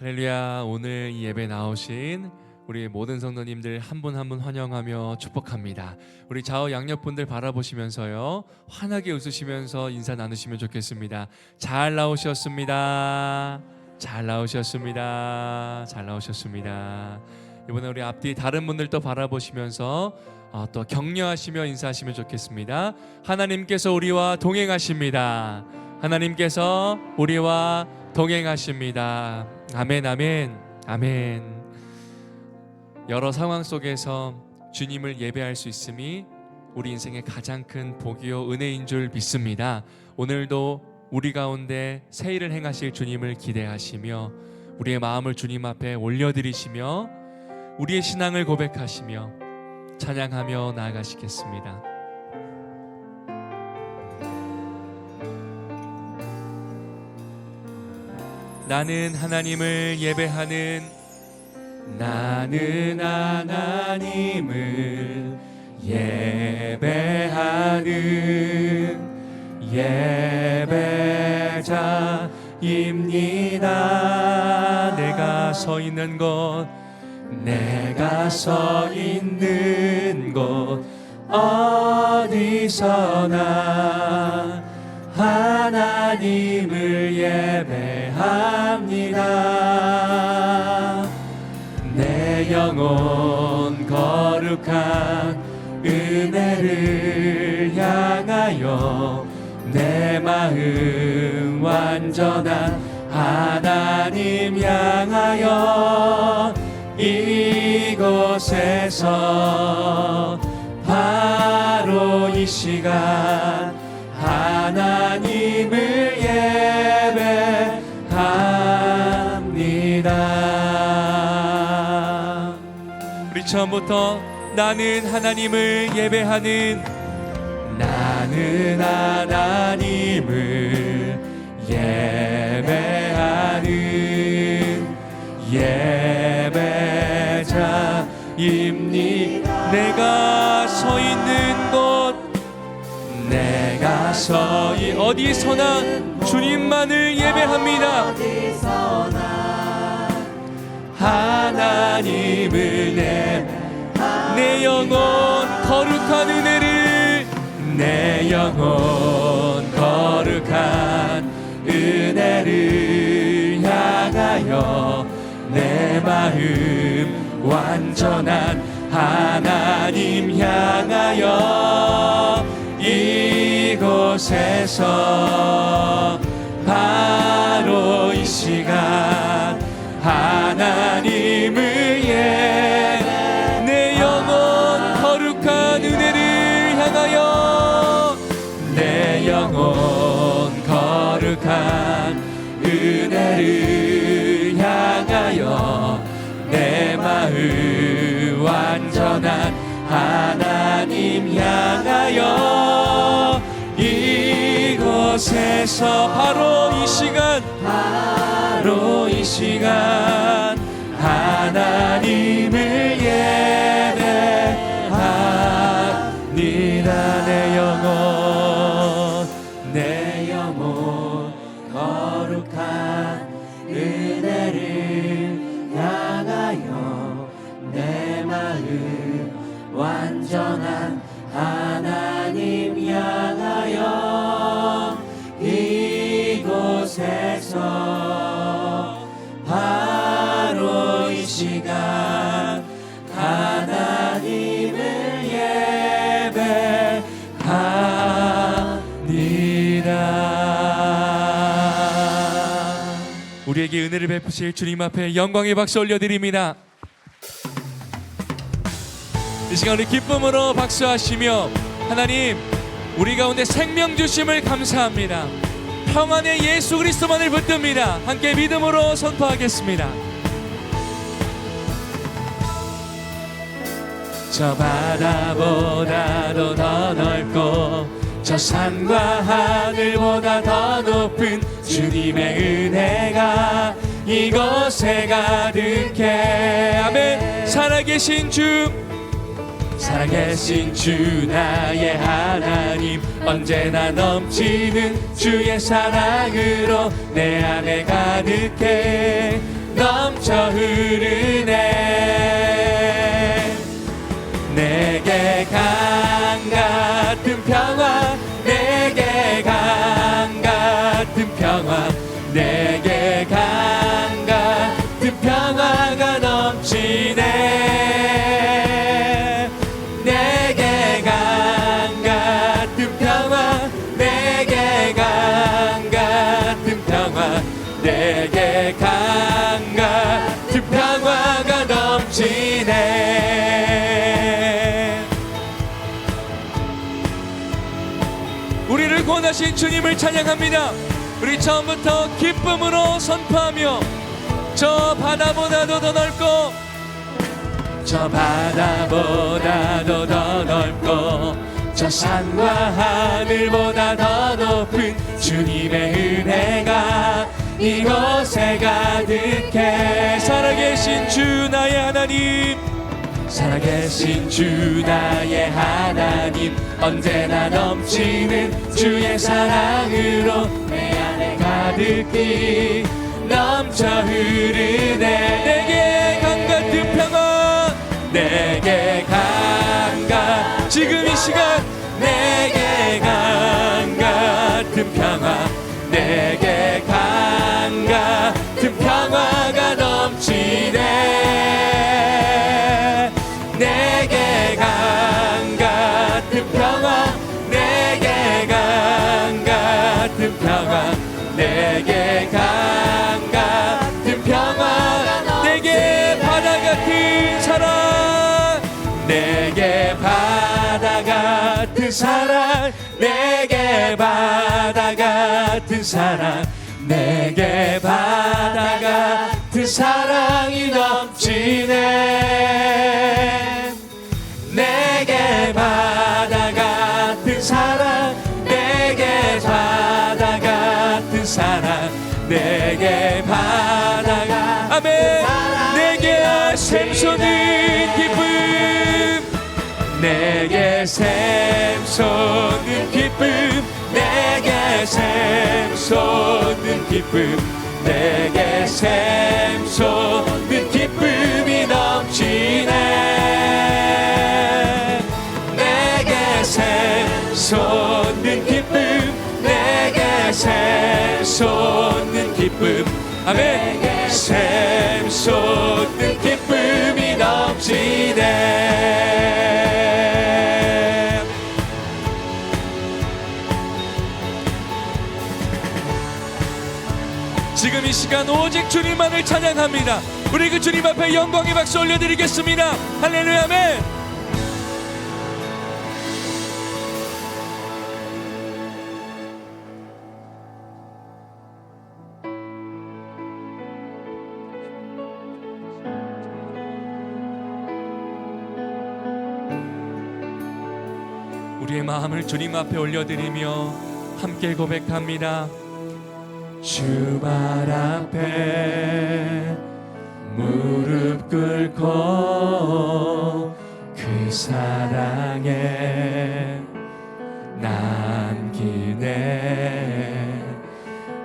할렐루야. 오늘 이 예배 나오신 우리 모든 성도님들 한 분 한 분 환영하며 축복합니다. 우리 좌우 양옆분들 바라보시면서요, 환하게 웃으시면서 인사 나누시면 좋겠습니다. 잘 나오셨습니다. 잘 나오셨습니다. 잘 나오셨습니다. 이번에 우리 앞뒤 다른 분들도 바라보시면서 또 격려하시며 인사하시면 좋겠습니다. 하나님께서 우리와 동행하십니다. 하나님께서 우리와 동행하십니다. 아멘, 아멘, 아멘. 여러 상황 속에서 주님을 예배할 수 있음이 우리 인생의 가장 큰 복이요 은혜인 줄 믿습니다. 오늘도 우리 가운데 새 일을 행하실 주님을 기대하시며 우리의 마음을 주님 앞에 올려드리시며 우리의 신앙을 고백하시며 찬양하며 나아가시겠습니다. 나는 하나님을 예배하는, 나는 하나님을 예배하는 예배자입니다. 내가 서 있는 곳, 내가 서 있는 곳 어디서나 하나님을 예배합니다. 내 영혼 거룩한 은혜를 향하여 내 마음 완전한 하나님 향하여 이곳에서 바로 이 시간 하나님을 예배합니다. 우리 처음부터 나는 하나님을 예배하는, 나는 하나님을 예배하는 예배자입니다. 내가 서 있는 곳, 내가 서 있는 어디서나 주님만을 예배합니다. 하나님을 내 영혼 거룩한 은혜를, 내 영혼 거룩한 은혜를 향하여 내 마음 완전한 하나님 향하여 이곳에서 바로 이 시간 하나님을 내 영혼 거룩한 은혜를 향하여, 내 영혼 거룩한 은혜를 향하여 내 마음 완전한 하나님 향하여 이곳에서 바로 이 시간, 바로 이 시간 하나님을 예배합니다. 내 영혼 거룩한 은혜를 향하여 내 마음 완전한 하나님 향하여 이곳에서 바로 이 시간 하나님을 예배합니다. 우리에게 은혜를 베푸실 주님 앞에 영광의 박수 올려드립니다. 이 시간 우리 기쁨으로 박수하시며 하나님, 우리 가운데 생명 주심을 감사합니다. 평안의 예수 그리스도만을 붙듭니다. 함께 믿음으로 선포하겠습니다. 저 바다보다도 더 넓고 저 산과 하늘보다 더 높은 주님의 은혜가 이곳에 가득해. 아멘. 살아계신 주, 살아계신 주 나의 하나님, 언제나 넘치는 주의 사랑으로 내 안에 가득해. 넘쳐 흐르네. 내게 강 같은 평화, 내게 강 같은 평화, 내게 강 같은 평화가 넘치네. 내게 강 같은 평화, 내게 강 같은 평화, 내게 강 같은 평화가 넘치네. 우리를 구원하신 주님을 찬양합니다. 우리 처음부터 기쁨으로 선포하며 저 바다보다도 더 넓고 저 바다보다도 더 넓고 저 산과 하늘보다 더 높은 주님의 은혜가 이곳에 가득해. 살아계신 주 나의 하나님, 살아계신 주 나의 하나님, 언제나 넘치는 주의 사랑으로 내 안에 가득히 넘쳐 흐르네. 내게 강 같은 평화, 내게 강가 지금 이 시간 내게 강 같은 평화, 내게 강 같은 평화가 넘치네. 내게 강 같은 평화, 내게 강 같은 평화, 내게 강 같은 평화, 내게 바다 같은 사랑, 내게 바다 같은 사랑, 내게 바다 같은 사랑, 내게 바다 같은 사랑이 넘치네. 내게 바다 같은 사랑, 내게 바다 같은 사랑, 내게 바다 같은 아멘. 내게 샘솟는 기쁨, 내게 샘솟는 기쁨, 내게 샘솟는 기쁨, 내게 샘솟는 기쁨이 넘치네. 내게 샘솟는 기쁨, 내게 샘솟는 기쁨, 아멘. 샘솟는 기쁨이 넘치네. 지금 이 시간 오직 주님만을 찬양합니다. 우리 그 주님 앞에 영광의 박수 올려드리겠습니다. 할렐루야 아멘. 우리의 마음을 주님 앞에 올려드리며 함께 고백합니다. 주 발 앞에 무릎 꿇고 그 사랑에 남기네.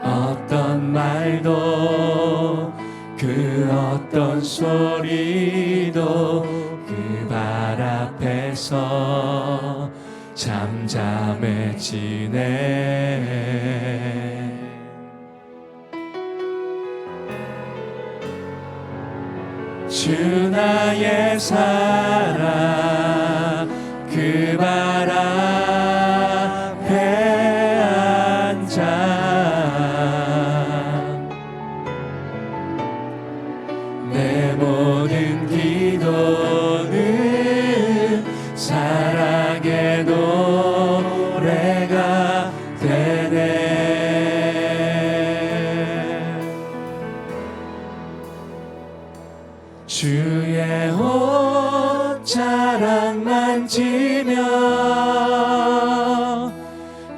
어떤 말도 그 어떤 소리도 그 발 앞에서 잠잠해지네. 주 나의 사랑 그 발 앞에 앉아 내 모든 기도는 사랑의 노래가 되네. 주의 옷자락 만지며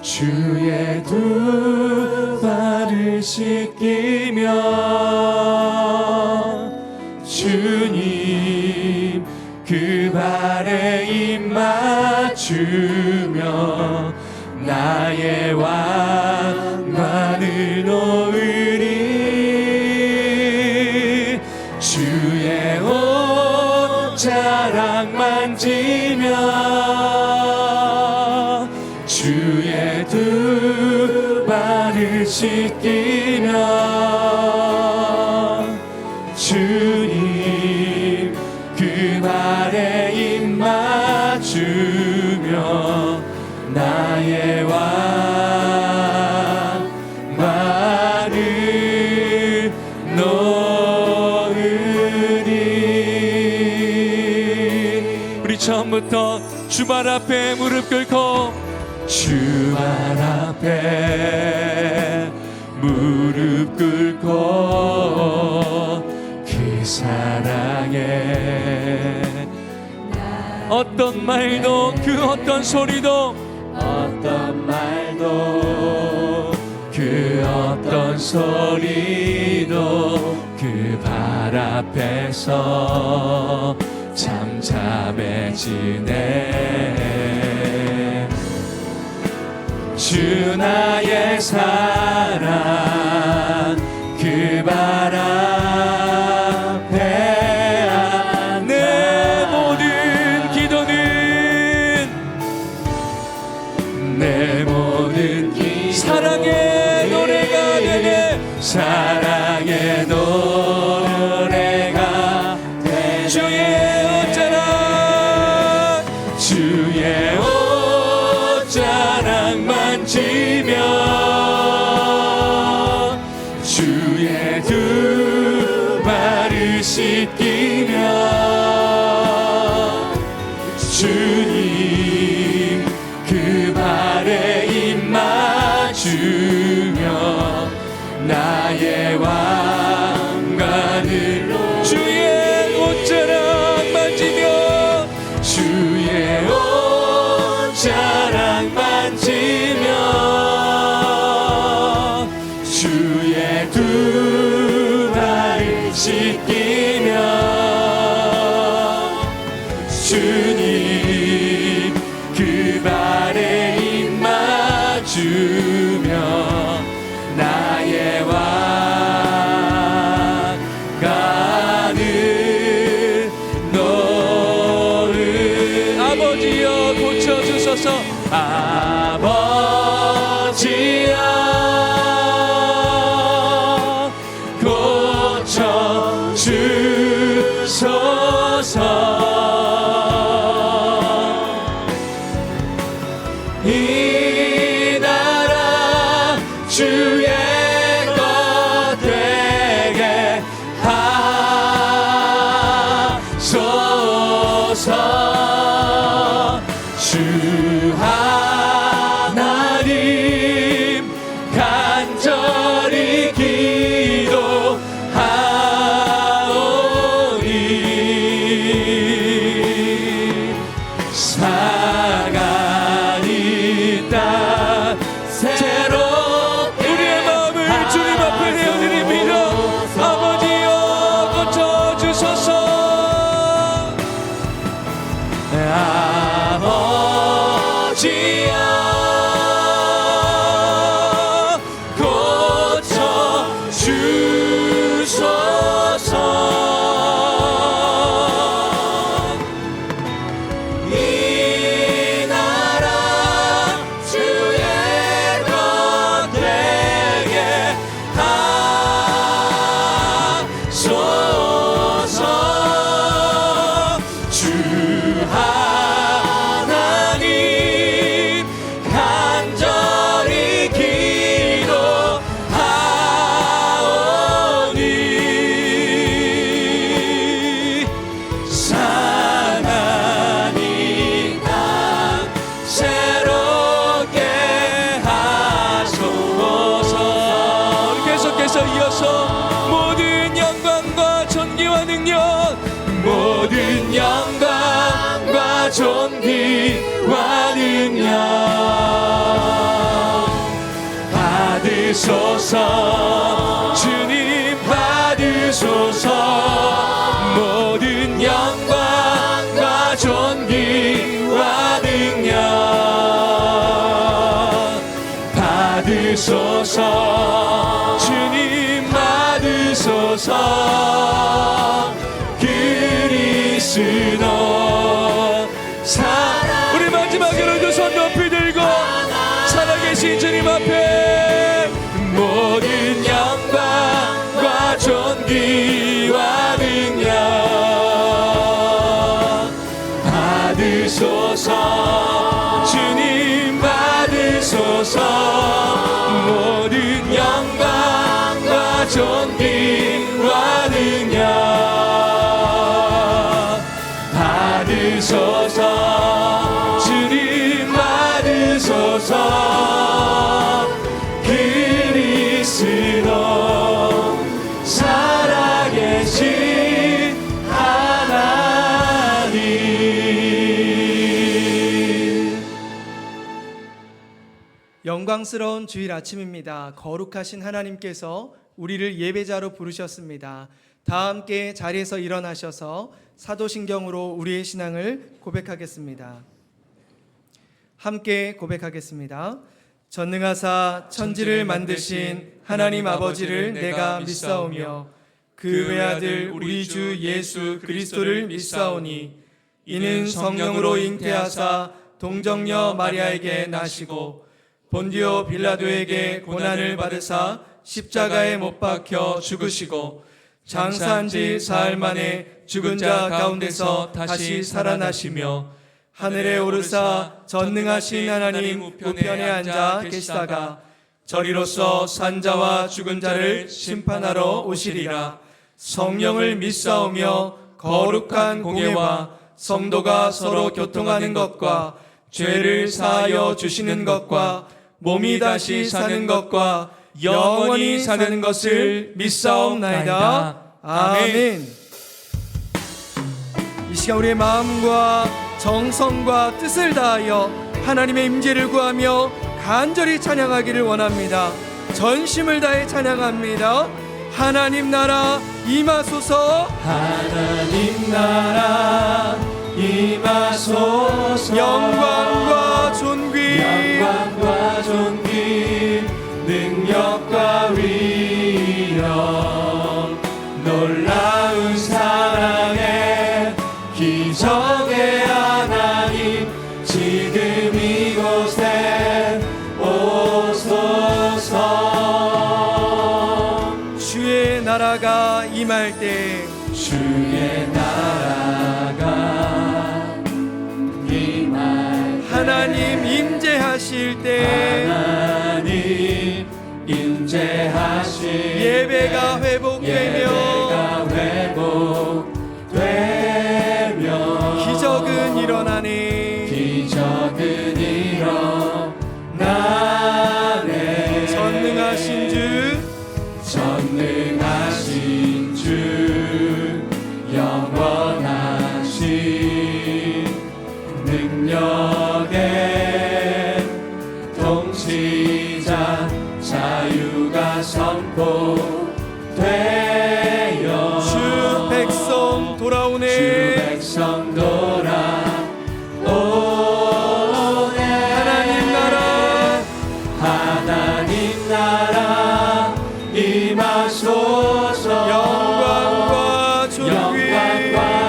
주의 두 발을 씻기며 주님 그 발에 입 맞추며 나의 왕관을 놓으리. 옷자락 만지며 주의 두 발을 씻기며 주님 그 발에 입 맞추며 나의 왕관을 놓으리. 우리 처음부터 주발 앞에 무릎 꿇고 주발 앞에 무릎 꿇고 그 사랑에 어떤 말도 그 어떤 소리도 어떤 말도 그 어떤 소리도 그 발 앞에서 잠잠해지네. 주 나의 사랑 그 발 앞에 내 모든 기도는 내 모든 사랑의 노래가 되네. 사랑의 노래가 되네. 주의 옷자락 주의 옷자락 만지며 주의 두 발을 씻기며 주님 그 발에 입 맞추며 나의 왕관을 주의 옷자락 만지며 주의 옷자락 만지며 주의 두 발을 씻기며 주님 그 발에 입 맞추며 나의 왕관을 놓으리. 아버지여 고쳐주소서. 아버지여 고쳐주소서. 이 나라 주의 것 되게 하소서. 주 하나님 간절히 기도하오니 사랑이 땅 새롭게 우리의 마음을 주님 앞에 내어드립니다. 아버지여 고쳐주소서. 아버지여 고쳐주소서. 이 나라 주의 것 되게 하소서. 주 하나님 간절히 기도하오니 사랑이 땅 새롭게 하소서. 계속해서 이어서 모든 영광과 존귀와 능력 모든 영광과 존귀와 능력 받으소서. 주님 받으소서. 모든 영광과 존귀와 능력 받으소서. 주님 받으소서. 그리스도 존귀와 능력 받으소서. 주님 받으소서. 모든 영광과 존귀와 능력 받으소서. 주님 받으소서. 그리스도 살아계신 하나님. 영광스러운 주일 아침입니다. 거룩하신 하나님께서 우리를 예배자로 부르셨습니다. 다 함께 자리에서 일어나셔서 사도신경으로 우리의 신앙을 고백하겠습니다. 함께 고백하겠습니다. 전능하사 천지를 만드신 하나님 아버지를 내가 믿사오며 그 외아들 우리 주 예수 그리스도를 믿사오니 이는 성령으로 잉태하사 동정녀 마리아에게 나시고 본디오 빌라도에게 고난을 받으사 십자가에 못 박혀 죽으시고 장사한 지 사흘 만에 죽은 자 가운데서 다시 살아나시며 하늘에 오르사 전능하신 하나님 우편에 앉아 계시다가 저리로서 산자와 죽은 자를 심판하러 오시리라. 성령을 믿사오며 거룩한 공예와 성도가 서로 교통하는 것과 죄를 사하여 주시는 것과 몸이 다시 사는 것과 영원히 사는 것을 믿사옵나이다. 아멘. 이 시간 우리의 마음과 정성과 뜻을 다하여 하나님의 임재를 구하며 간절히 찬양하기를 원합니다. 전심을 다해 찬양합니다. 하나님 나라 임하소서. 하나님 나라 임하소서. 영광과 존귀 능력과 위엄 놀라운 사랑의 기적의 하나님 지금 이곳에 오소서. 주의 나라가 임할 때 주의 나라가 임할 때 하나님 임재하실 때 하나님 임재하실 예배가 회복되며 기적은 일어나네. 전능하신 주 영원하신 능력의 통치자 자유가 선포되어 주 백성 돌아오네. 주 백성 돌아오네. 하나님 나라 임하소서. 영광과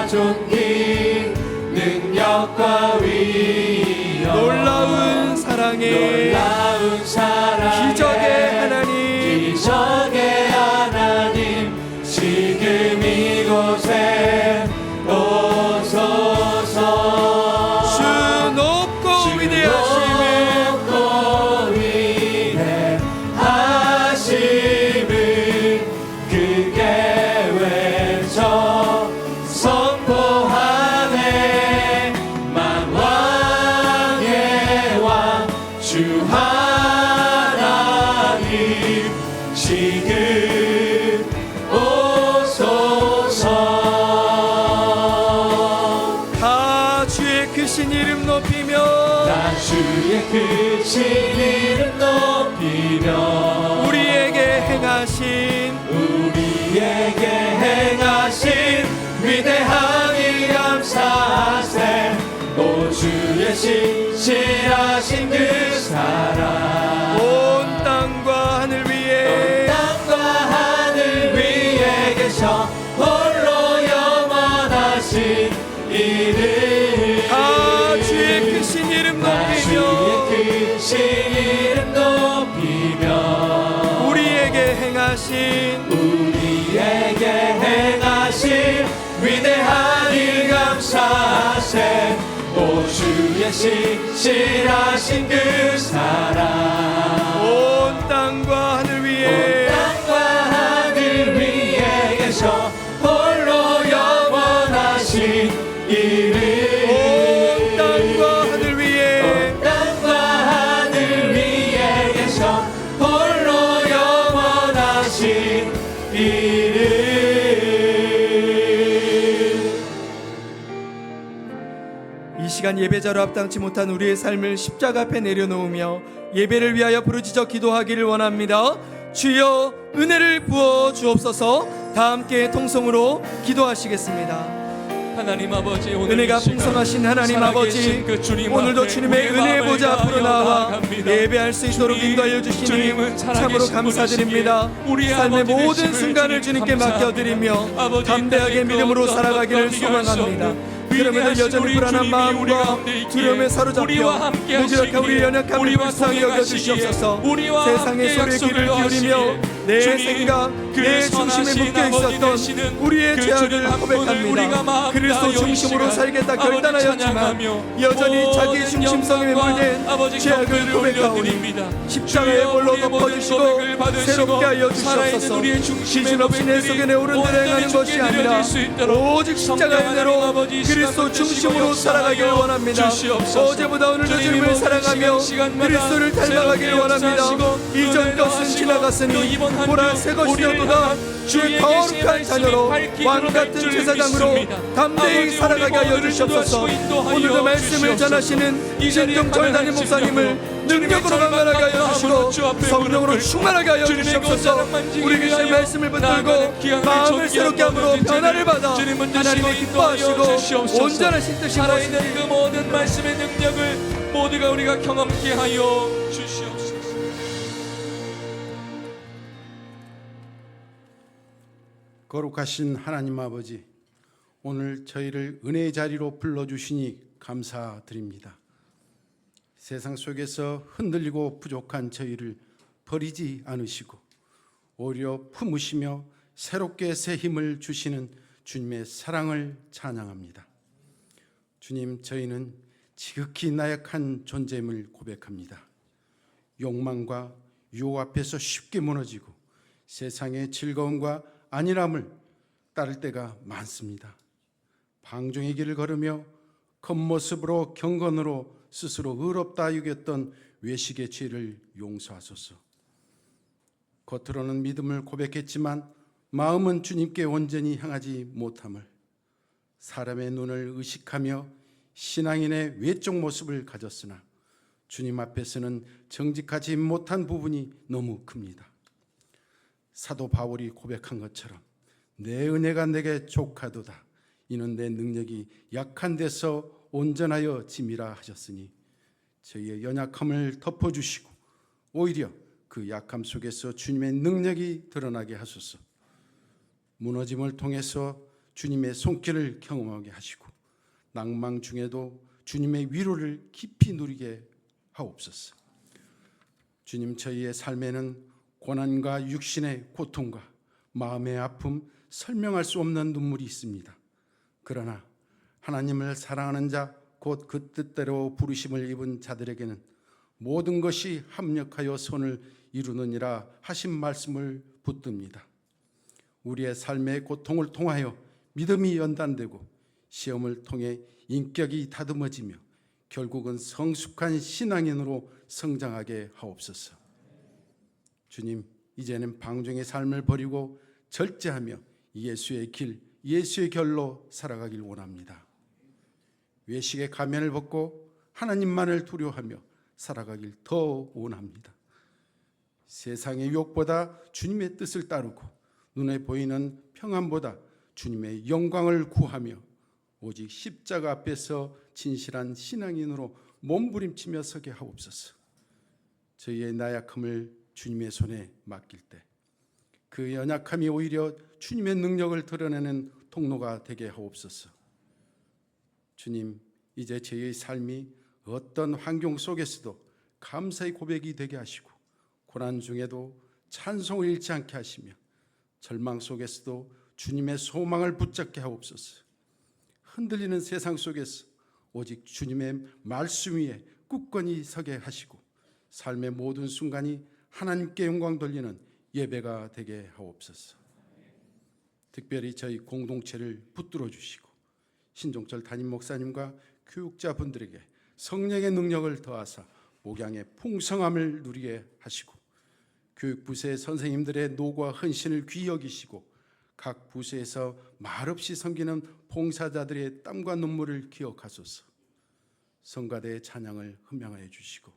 존귀 능력과 위엄 놀라운 사랑의 기적의 하나님 지금 이곳에 오소서. 주 높고 위대하심을 크게 외쳐 선포하네. 만왕의 왕 주 하나님 지금 오소서. 다 주의 크신 이름 높이며 다 주의 크신 이름 높이며 우리에게 행하신 위대한 일 감사하세. 오 주의 신실하신 그 사랑 온 땅과 하늘 위에 계셔 홀로 영원하신 이름. 다 주의 크신 이름 높이며 우리에게 행하신 우리에게 행하신 위대한 일 감사세. 오 주의 신실하신 그 사랑. 온 땅과 하늘 위에 계셔 홀로 영원하신 이름. 온 땅과 하늘 위에 계셔 홀로 영원하신 이름. 이 시간 예배자로 합당치 못한 우리의 삶을 십자가 앞에 내려놓으며 예배를 위하여 부르짖어 기도하기를 원합니다. 주여 은혜를 부어 주옵소서. 다 함께 통성으로 기도하시겠습니다. 하나님 아버지, 오늘 은혜가 이 시간 풍성하신 하나님 아버지, 그 주님 오늘도 앞에 주님의 우리의 은혜 마음을 보좌 앞으로 다하여 나와 나아갑니다. 예배할 수 있도록 주님, 인도하여 주시니 주님은 참으로 살아계신 감사드립니다. 분이시기에 우리의 삶의 아버지 모든 되심을 순간을 주님 주님께 감사합니다. 맡겨드리며 아버지, 담대하게 인생의 믿음으로 어떤 살아가기를 것과 비교할 수 소망합니다. 없는 그럼에도 위대하신 여전히 우리 불안한 주님이 우리 마음과 가운데 있기에 두려움에 우리와 사로잡혀 함께 무지막한 우리 하시기에 연약함을 우리와 불쌍히 동행하시기에 여겨주시옵소서. 우리와 세상의 함께 소리에 귀를 약속을 기울이며 하시기에 내 주님, 생각, 그 내 중심에 선하신 묶여 아버지 있었던 되시는 우리의 그 죄악을 주님 한 분을 우리가 고백합니다. 마음 그리스도 다하여 이 중심으로 시간 살겠다 아버지 결단하였지만 찬양하며 여전히 자기 모든 중심성에 영광과 물든 아버지 죄악을 경배를 고백하오니 올려드립니다. 십자가의 주여, 볼로 우리의 모든 덮어주시고 고백을 받으시고 새롭게 하여 살아있는 주시옵소서. 우리의 중심의 기준 없이 내 속에 내 오른대로 온전히 행하는 주께 것이 아니라 드려질 수 있도록 오직 십자가의 성령 대로 하나님 아버지 이 시간 그리스도 붙드시고 중심으로 살아가길 역사하여 원합니다. 주시옵소서. 어제보다 오늘도 주님이 주님을 모든 사랑하며 시간마다 그리스도를 닮아가길 새롭게 원합니다. 역사하시고 이전 은혜를 것은 하시고 지나갔으니 또 이번 한 보라 주 새 것이 우리를 되었도다. 향한 주의 주의 거룩한 계시의 자녀로 말씀이 왕같은 밝히고 제사장으로 믿습니다. 담대히 아버지, 살아가게 우리 하여 모두를 주시옵소서. 인도하시고 인도하여 오늘도 말씀을 주시옵소서. 전하시는 이 자리에 신정철 담임 가난한 목사님을 심령으로 능력으로 주님의 강건하게 하여 절박한 주시고 마음으로 주 앞에 성령으로 무릎 충만하게 하여 주님의 주시옵소서. 것을 만지기 우리 계신 위하여 말씀을 나아가는 붙들고 귀한 마음을 존귀한 새롭게 함으로 모든 변화를 죄를 받아 주님은 하나님의 드시고 인도하여 기뻐하시고 주시옵소서. 온전하신 뜻이 살아있는 그 모든 말씀의 능력을 모두가 우리가 경험케 하여 주시옵소서. 거룩하신 하나님 아버지, 오늘 저희를 은혜의 자리로 불러주시니 감사드립니다. 세상 속에서 흔들리고 부족한 저희를 버리지 않으시고 오히려 품으시며 새롭게 새 힘을 주시는 주님의 사랑을 찬양합니다. 주님, 저희는 지극히 나약한 존재임을 고백합니다. 욕망과 유혹 앞에서 쉽게 무너지고 세상의 즐거움과 안일함을 따를 때가 많습니다. 방종의 길을 걸으며 겉모습으로 경건으로 스스로 의롭다 여겼던 외식의 죄를 용서하소서. 겉으로는 믿음을 고백했지만 마음은 주님께 온전히 향하지 못함을, 사람의 눈을 의식하며 신앙인의 외적 모습을 가졌으나 주님 앞에서는 정직하지 못한 부분이 너무 큽니다. 사도 바울이 고백한 것처럼 내 은혜가 내게 족하도다. 이는 내 능력이 약한 데서 온전하여 짐이라 하셨으니 저희의 연약함을 덮어주시고 오히려 그 약함 속에서 주님의 능력이 드러나게 하소서. 무너짐을 통해서 주님의 손길을 경험하게 하시고 낭망 중에도 주님의 위로를 깊이 누리게 하옵소서. 주님, 저희의 삶에는 고난과 육신의 고통과 마음의 아픔, 설명할 수 없는 눈물이 있습니다. 그러나 하나님을 사랑하는 자, 곧 그 뜻대로 부르심을 입은 자들에게는 모든 것이 합력하여 선을 이루느니라 하신 말씀을 붙듭니다. 우리의 삶의 고통을 통하여 믿음이 연단되고 시험을 통해 인격이 다듬어지며 결국은 성숙한 신앙인으로 성장하게 하옵소서. 주님, 이제는 방종의 삶을 버리고 절제하며 예수의 길, 예수의 결로 살아가길 원합니다. 외식의 가면을 벗고 하나님만을 두려워하며 살아가길 더 원합니다. 세상의 유혹보다 주님의 뜻을 따르고 눈에 보이는 평안보다 주님의 영광을 구하며 오직 십자가 앞에서 진실한 신앙인으로 몸부림치며 서게 하옵소서. 저희의 나약함을 주님의 손에 맡길 때 그 연약함이 오히려 주님의 능력을 드러내는 통로가 되게 하옵소서. 주님, 이제 저희의 삶이 어떤 환경 속에서도 감사의 고백이 되게 하시고 고난 중에도 찬송을 잃지 않게 하시며 절망 속에서도 주님의 소망을 붙잡게 하옵소서. 흔들리는 세상 속에서 오직 주님의 말씀 위에 굳건히 서게 하시고 삶의 모든 순간이 하나님께 영광 돌리는 예배가 되게 하옵소서. 특별히 저희 공동체를 붙들어 주시고 신종철 담임 목사님과 교육자분들에게 성령의 능력을 더하사 목양의 풍성함을 누리게 하시고 교육부서의 선생님들의 노고와 헌신을 귀히 여기시고 각 부서에서 말없이 섬기는 봉사자들의 땀과 눈물을 기억하소서. 성가대의 찬양을 흠양하여 주시고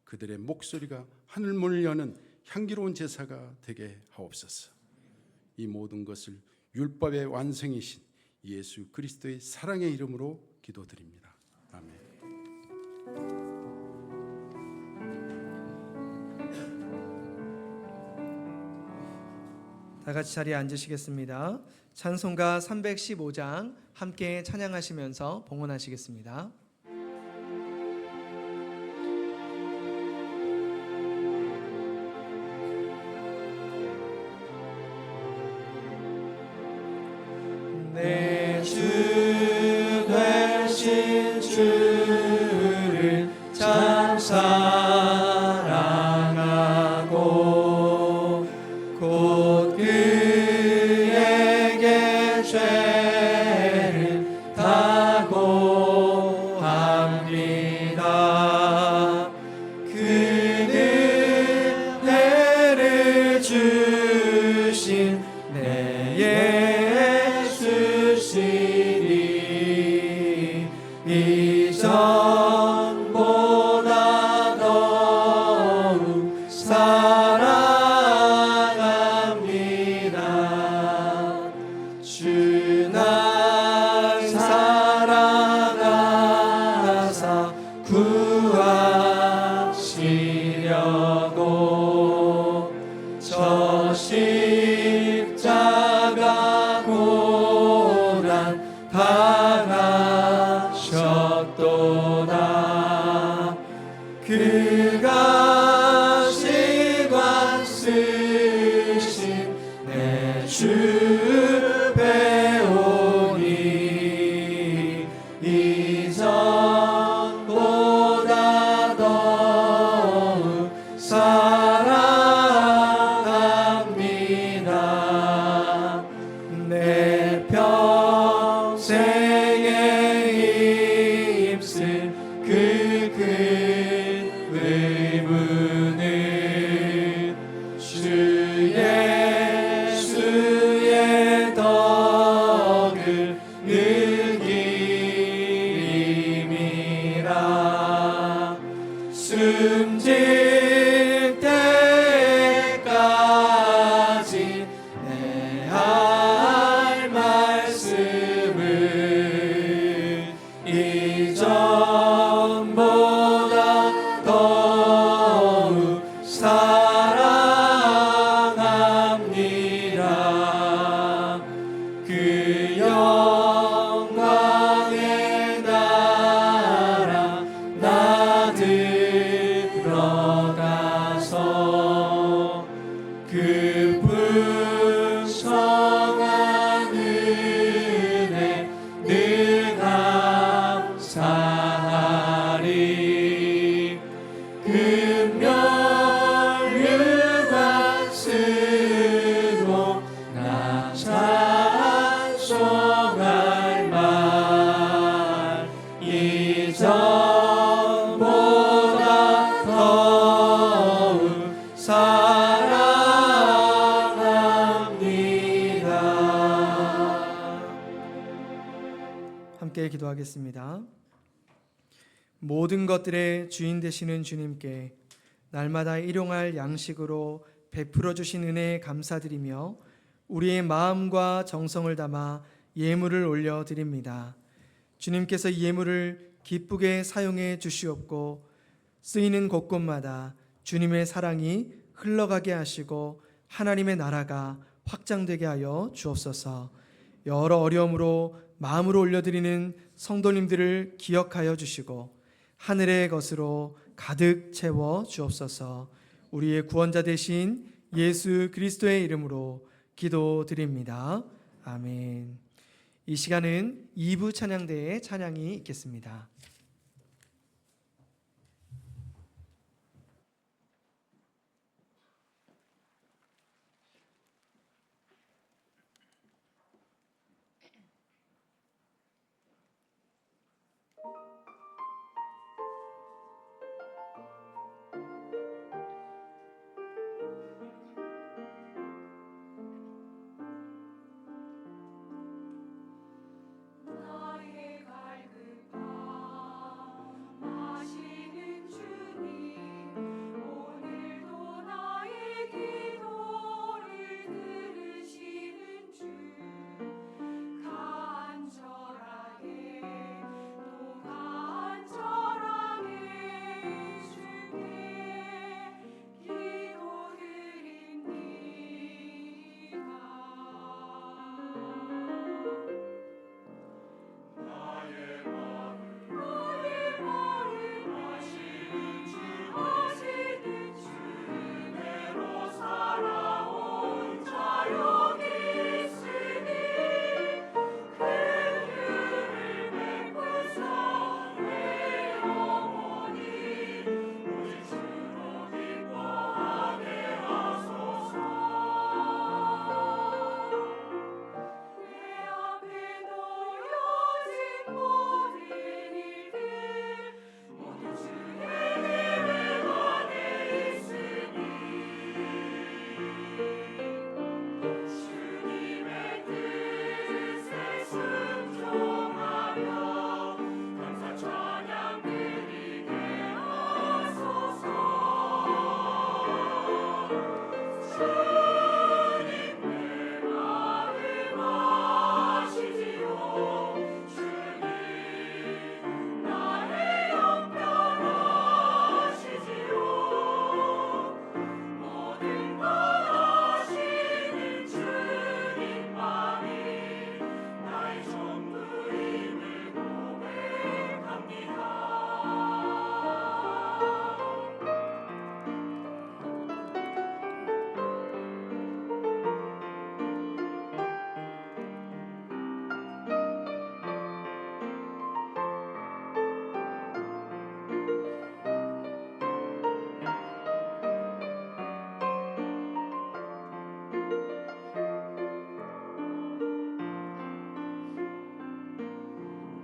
그들의 목소리가 하늘문을 여는 향기로운 제사가 되게 하옵소서. 이 모든 것을 율법의 완성이신 예수 그리스도의 사랑의 이름으로 기도드립니다. 아멘. 다 같이 자리에 앉으시겠습니다. 찬송가 315장 함께 찬양하시면서 봉헌하시겠습니다. 내 주 되신 주를 참 사랑하고 곧 그에게 죄를 다고 합니다. 그는 해를 주신 내 예수시니 이전보다 더욱 사랑합니다. 주 날 사랑하사 구하시려고 저 십자가 고난 당하셨도다. 그가 시관 쓰신 내 주 배우니 이전보다 더욱 사랑합니다. 내 평생에 입술 그 큰 의무는 주 예수의 덕을 느끼림이라. 숨질 때까지 내 할 말씀을 이전보다 더욱 사랑합니다. 그 영광의 나라 나 들어가서 그 풍성한 은혜 늘 감사하리. 금멸류관 쓰고 나 찬송할 말 이전보다 더욱 사랑합니다. 함께 기도하겠습니다. 모든 것들의 주인 되시는 주님께 날마다 일용할 양식으로 베풀어 주신 은혜에 감사드리며 우리의 마음과 정성을 담아 예물을 올려드립니다. 주님께서 이 예물을 기쁘게 사용해 주시옵고 쓰이는 곳곳마다 주님의 사랑이 흘러가게 하시고 하나님의 나라가 확장되게 하여 주옵소서. 여러 어려움으로 마음으로 올려드리는 성도님들을 기억하여 주시고 하늘의 것으로 가득 채워 주옵소서. 우리의 구원자 되신 예수 그리스도의 이름으로 기도드립니다. 아멘. 이 시간은 2부 찬양대의 찬양이 있겠습니다. 나의 갈급함 아시는 주님, 오늘도 나의 기도를 들으시는 주, 간절하게 또 간절하게 주께 기도드립니다. 나의 마음 아시는 주 은혜로 살아온 자 여기 있으니 그 은혜를 베푸사 내 영혼이 오직 주로 기뻐하게 하소서. 내 앞에 놓여진 모든 일들 모두 주의 계획 안에 있으니 주님의 뜻에 순종하며 감사 찬양 드리게 하소서. 주님 내 마음 아시지요. 주님 나의 형편 아시지요. 모든 것 아시는 주님만이 나의 전부임을 고백합니다.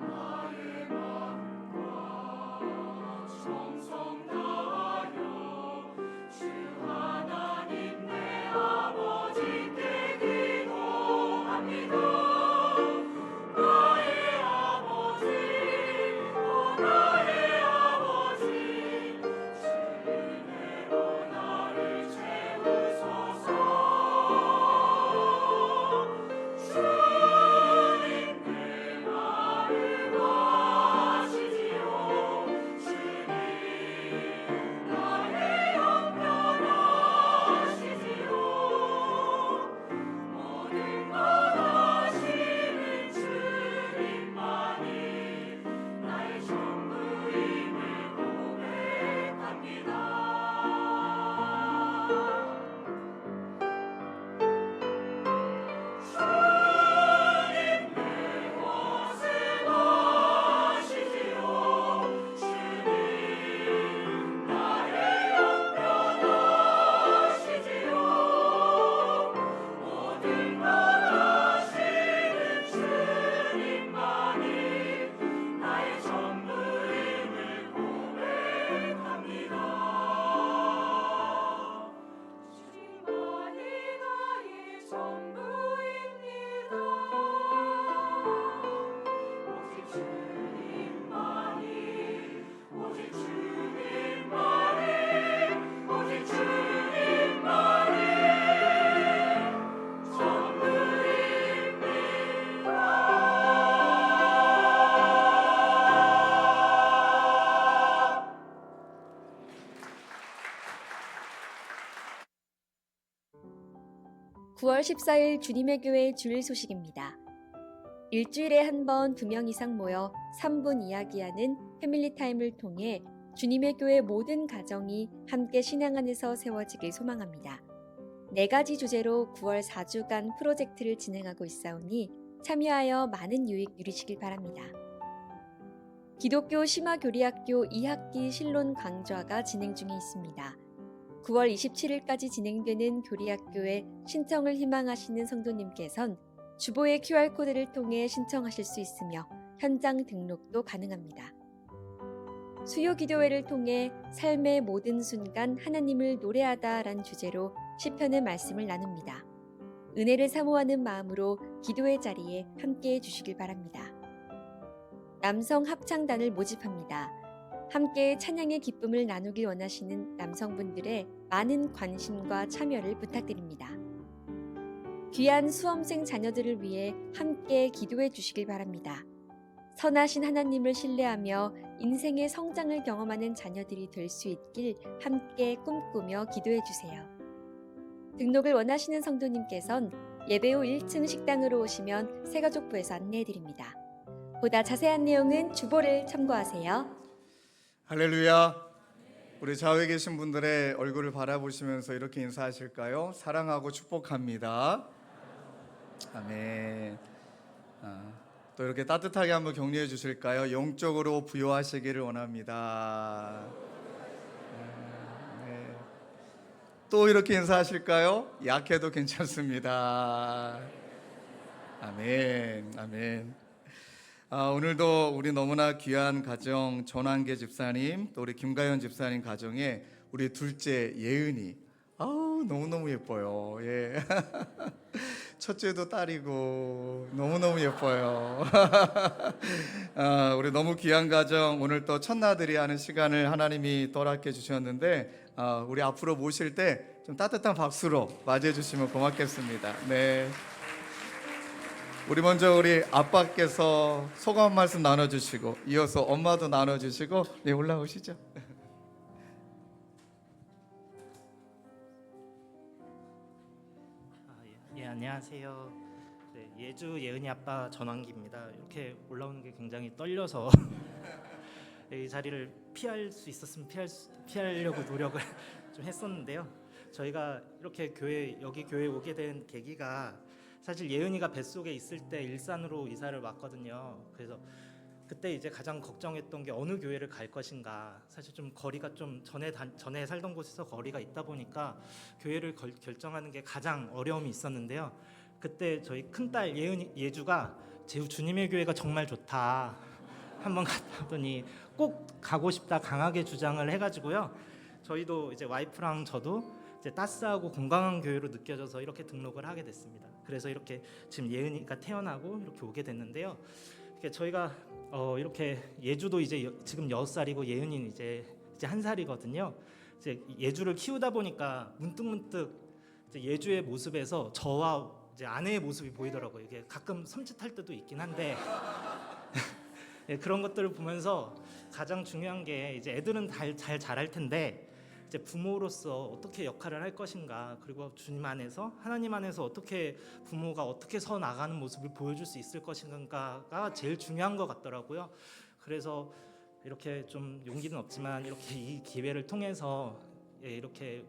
나의 마음과 정성 다하여 주 하나님 내 아버지께 기도합니다. 나의 아버지, 나의 아버지, 주 은혜로 나를 채우소서. 주님 내 마음 아시지요. 주님 나의 형편 아시지요. 모든 것 아시는 주님만이 나의 전부임을 고백합니다. 주님 내 것을 아시지요. 주님 나의 형편 아시지요. 모든 것 아시는 주님만이 나의 전부임을 고백합니다. 주님만이 나의 전부입니다. 오직 주님만이, 오직 주님만이, 오직 주님만이 전부입니다. 9월 14일 주님의 교회 주일 소식입니다. 일주일에 한 번 2명 이상 모여 3분 이야기하는 패밀리 타임을 통해 주님의 교회 모든 가정이 함께 신앙 안에서 세워지길 소망합니다. 4가지 주제로 9월 4주간 프로젝트를 진행하고 있사오니 참여하여 많은 유익 누리시길 바랍니다. 기독교 심화교리학교 2학기 신론 강좌가 진행 중에 있습니다. 9월 27일까지 진행되는 교리학교에 신청을 희망하시는 성도님께선 주보의 QR코드를 통해 신청하실 수 있으며 현장 등록도 가능합니다. 수요 기도회를 통해 삶의 모든 순간 하나님을 노래하다란 주제로 시편의 말씀을 나눕니다. 은혜를 사모하는 마음으로 기도의 자리에 함께해 주시길 바랍니다. 남성 합창단을 모집합니다. 함께 찬양의 기쁨을 나누길 원하시는 남성분들의 많은 관심과 참여를 부탁드립니다. 귀한 수험생 자녀들을 위해 함께 기도해 주시길 바랍니다. 선하신 하나님을 신뢰하며 인생의 성장을 경험하는 자녀들이 될 수 있길 함께 꿈꾸며 기도해 주세요. 등록을 원하시는 성도님께선 예배 후 1층 식당으로 오시면 새가족부에서 안내해 드립니다. 보다 자세한 내용은 주보를 참고하세요. 할렐루야. 우리 좌우에 계신 분들의 얼굴을 바라보시면서 이렇게 인사하실까요? 사랑하고 축복합니다. 아멘. 또 이렇게 따뜻하게 한번 격려해 주실까요? 영적으로 부여하시기를 원합니다. 네. 또 이렇게 인사하실까요? 약해도 괜찮습니다. 아멘. 아멘. 오늘도 우리 너무나 귀한 가정 전환계 집사님, 또 우리 김가연 집사님 가정에 우리 둘째 예은이, 너무너무 예뻐요. 예. 첫째도 딸이고 너무너무 예뻐요. 우리 너무 귀한 가정, 오늘 또 첫나들이 하는 시간을 하나님이 허락해 주셨는데 우리 앞으로 모실 때 좀 따뜻한 박수로 맞이해 주시면 고맙겠습니다. 네. 우리 먼저 우리 아빠께서 소감 한 말씀 나눠주시고, 이어서 엄마도 나눠주시고, 네, 올라오시죠. 예, 안녕하세요. 네, 예주 예은이 아빠 전환기입니다. 이렇게 올라오는 게 굉장히 떨려서 이 자리를 피할 수 있었으면 피하려고 노력을 좀 했었는데요. 저희가 이렇게 여기 교회에 오게 된 계기가 사실 예은이가 뱃속에 있을 때 일산으로 이사를 왔거든요. 그래서 그때 이제 가장 걱정했던 게 어느 교회를 갈 것인가. 사실 좀 거리가 좀 전에 살던 곳에서 거리가 있다 보니까 교회를 결정하는 게 가장 어려움이 있었는데요. 그때 저희 큰딸 예주가 제우 주님의 교회가 정말 좋다. 한번 갔다 오더니 꼭 가고 싶다 강하게 주장을 해가지고요. 저희도 이제 와이프랑 저도 이제 따스하고 건강한 교회로 느껴져서 이렇게 등록을 하게 됐습니다. 그래서 이렇게 지금 예은이가 태어나고 이렇게 오게 됐는데요. 저희가 이렇게 예주도 이제 지금 6살이고 예은이는 이제 1살이거든요. 이제 예주를 키우다 보니까 문득 이제 예주의 모습에서 저와 이제 아내의 모습이 보이더라고요. 이게 가끔 섬찟할 때도 있긴 한데 네, 그런 것들을 보면서 가장 중요한 게 이제 애들은 잘 자랄 텐데 이제 부모로서 어떻게 역할을 할 것인가, 그리고 주님 안에서 하나님 안에서 어떻게 부모가 어떻게 서 나가는 모습을 보여줄 수 있을 것인가가 제일 중요한 것 같더라고요. 그래서 이렇게 좀 용기는 없지만 이렇게 이 기회를 통해서 이렇게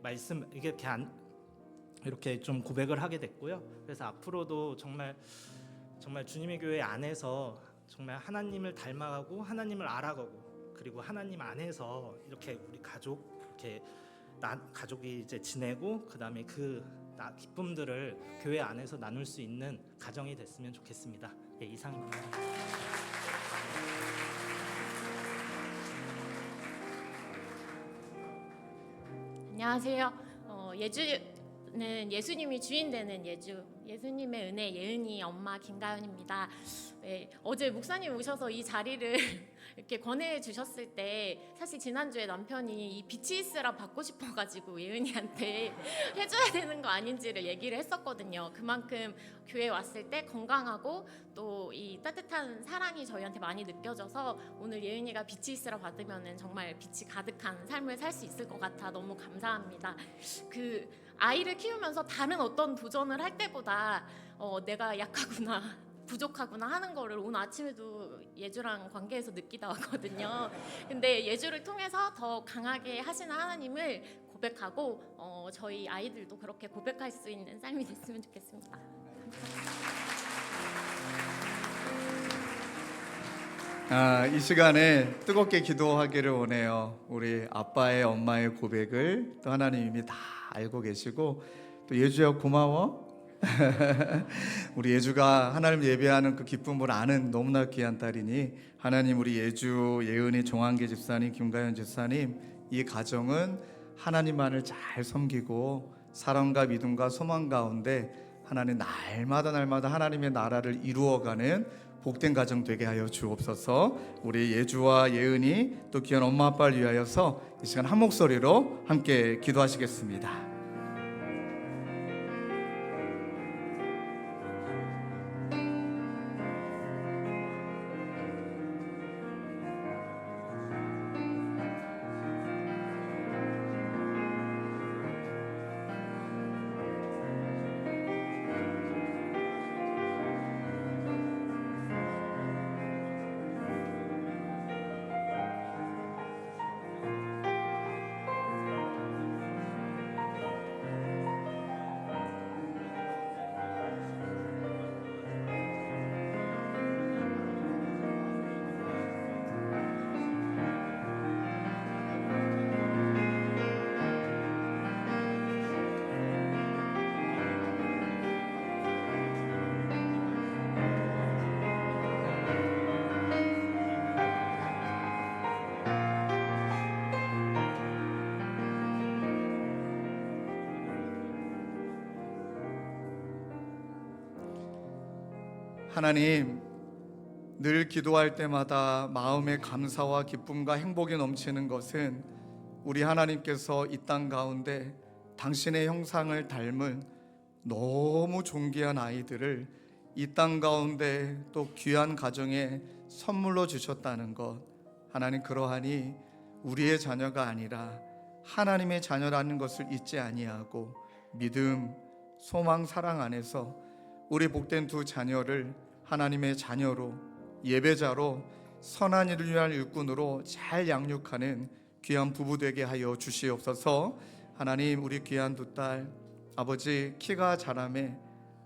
이렇게 좀 고백을 하게 됐고요. 그래서 앞으로도 정말 주님의 교회 안에서 정말 하나님을 닮아가고 하나님을 알아가고, 그리고 하나님 안에서 이렇게 우리 가족이 이제 지내고, 그다음에 그 기쁨들을 교회 안에서 나눌 수 있는 가정이 됐으면 좋겠습니다. 예, 이상입니다. 안녕하세요. 예주는 예수님이 주인 되는 예수님의 은혜 예은이 엄마 김가연입니다. 네, 어제 목사님 오셔서 이 자리를 이렇게 권해 주셨을 때 사실 지난주에 남편이 이 비치이스라 받고 싶어가지고 예은이한테 해줘야 되는 거 아닌지를 얘기를 했었거든요. 그만큼 교회 왔을 때 건강하고 또 이 따뜻한 사랑이 저희한테 많이 느껴져서 오늘 예은이가 비치이스라 받으면은 정말 빛이 가득한 삶을 살 수 있을 것 같아 너무 감사합니다. 그 아이를 키우면서 다른 어떤 도전을 할 때보다 내가 약하구나, 부족하구나 하는 거를 오늘 아침에도 예주랑 관계에서 느끼다 왔거든요. 근데 예주를 통해서 더 강하게 하시는 하나님을 고백하고 저희 아이들도 그렇게 고백할 수 있는 삶이 됐으면 좋겠습니다. 이 시간에 뜨겁게 기도하기를 원해요. 우리 아빠의 엄마의 고백을 또 하나님 이미 다 알고 계시고, 또 예주야 고마워. 우리 예주가 하나님 예배하는 그 기쁨을 아는 너무나 귀한 딸이니, 하나님 우리 예주, 예은이, 종한계 집사님, 김가연 집사님, 이 가정은 하나님만을 잘 섬기고 사랑과 믿음과 소망 가운데 하나님 날마다 하나님의 나라를 이루어가는 복된 가정 되게 하여 주옵소서. 우리 예주와 예은이 또 귀한 엄마 아빠를 위하여서 이 시간 한 목소리로 함께 기도하시겠습니다. 하나님, 늘 기도할 때마다 마음의 감사와 기쁨과 행복이 넘치는 것은 우리 하나님께서 이 땅 가운데 당신의 형상을 닮은 너무 존귀한 아이들을 이 땅 가운데 또 귀한 가정에 선물로 주셨다는 것, 하나님 그러하니 우리의 자녀가 아니라 하나님의 자녀라는 것을 잊지 아니하고 믿음, 소망, 사랑 안에서 우리 복된 두 자녀를 하나님의 자녀로, 예배자로, 선한 일을 위한 일꾼으로 잘 양육하는 귀한 부부 되게 하여 주시옵소서. 하나님, 우리 귀한 두 딸, 아버지 키가 자라매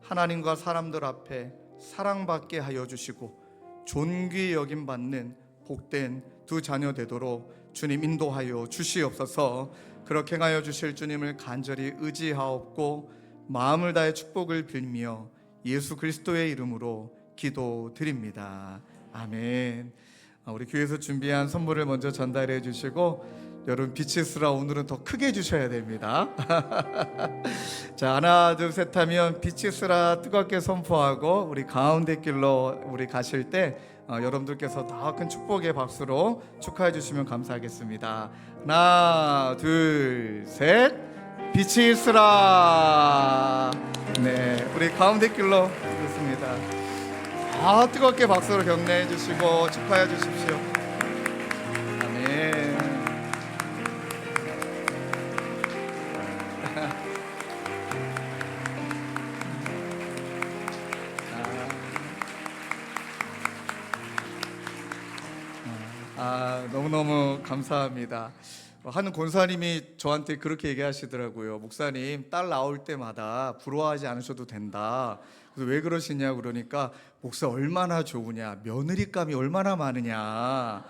하나님과 사람들 앞에 사랑받게 하여 주시고 존귀 여김 받는 복된 두 자녀 되도록 주님 인도하여 주시옵소서. 그렇게 하여 주실 주님을 간절히 의지하옵고 마음을 다해 축복을 빌며 예수 그리스도의 이름으로 기도드립니다. 아멘. 우리 교회에서 준비한 선물을 먼저 전달해 주시고, 여러분 빛이 있으라 오늘은 더 크게 해주셔야 됩니다. 자, 하나 둘 셋 하면 빛이 있으라 뜨겁게 선포하고 우리 가운데 길로 우리 가실 때 여러분들께서 더 큰 축복의 박수로 축하해 주시면 감사하겠습니다. 하나 둘 셋, 빛이 있으라. 네, 우리 가운데 길로 있습니다. 뜨겁게 박수로 격려해 주시고 축하해 주십시오. 아멘. 너무너무 감사합니다. 한 권사님이 저한테 그렇게 얘기하시더라고요. 목사님, 딸 나올 때마다 부러워하지 않으셔도 된다. 그래서 왜 그러시냐 그러니까, 목사 얼마나 좋으냐, 며느리감이 얼마나 많으냐.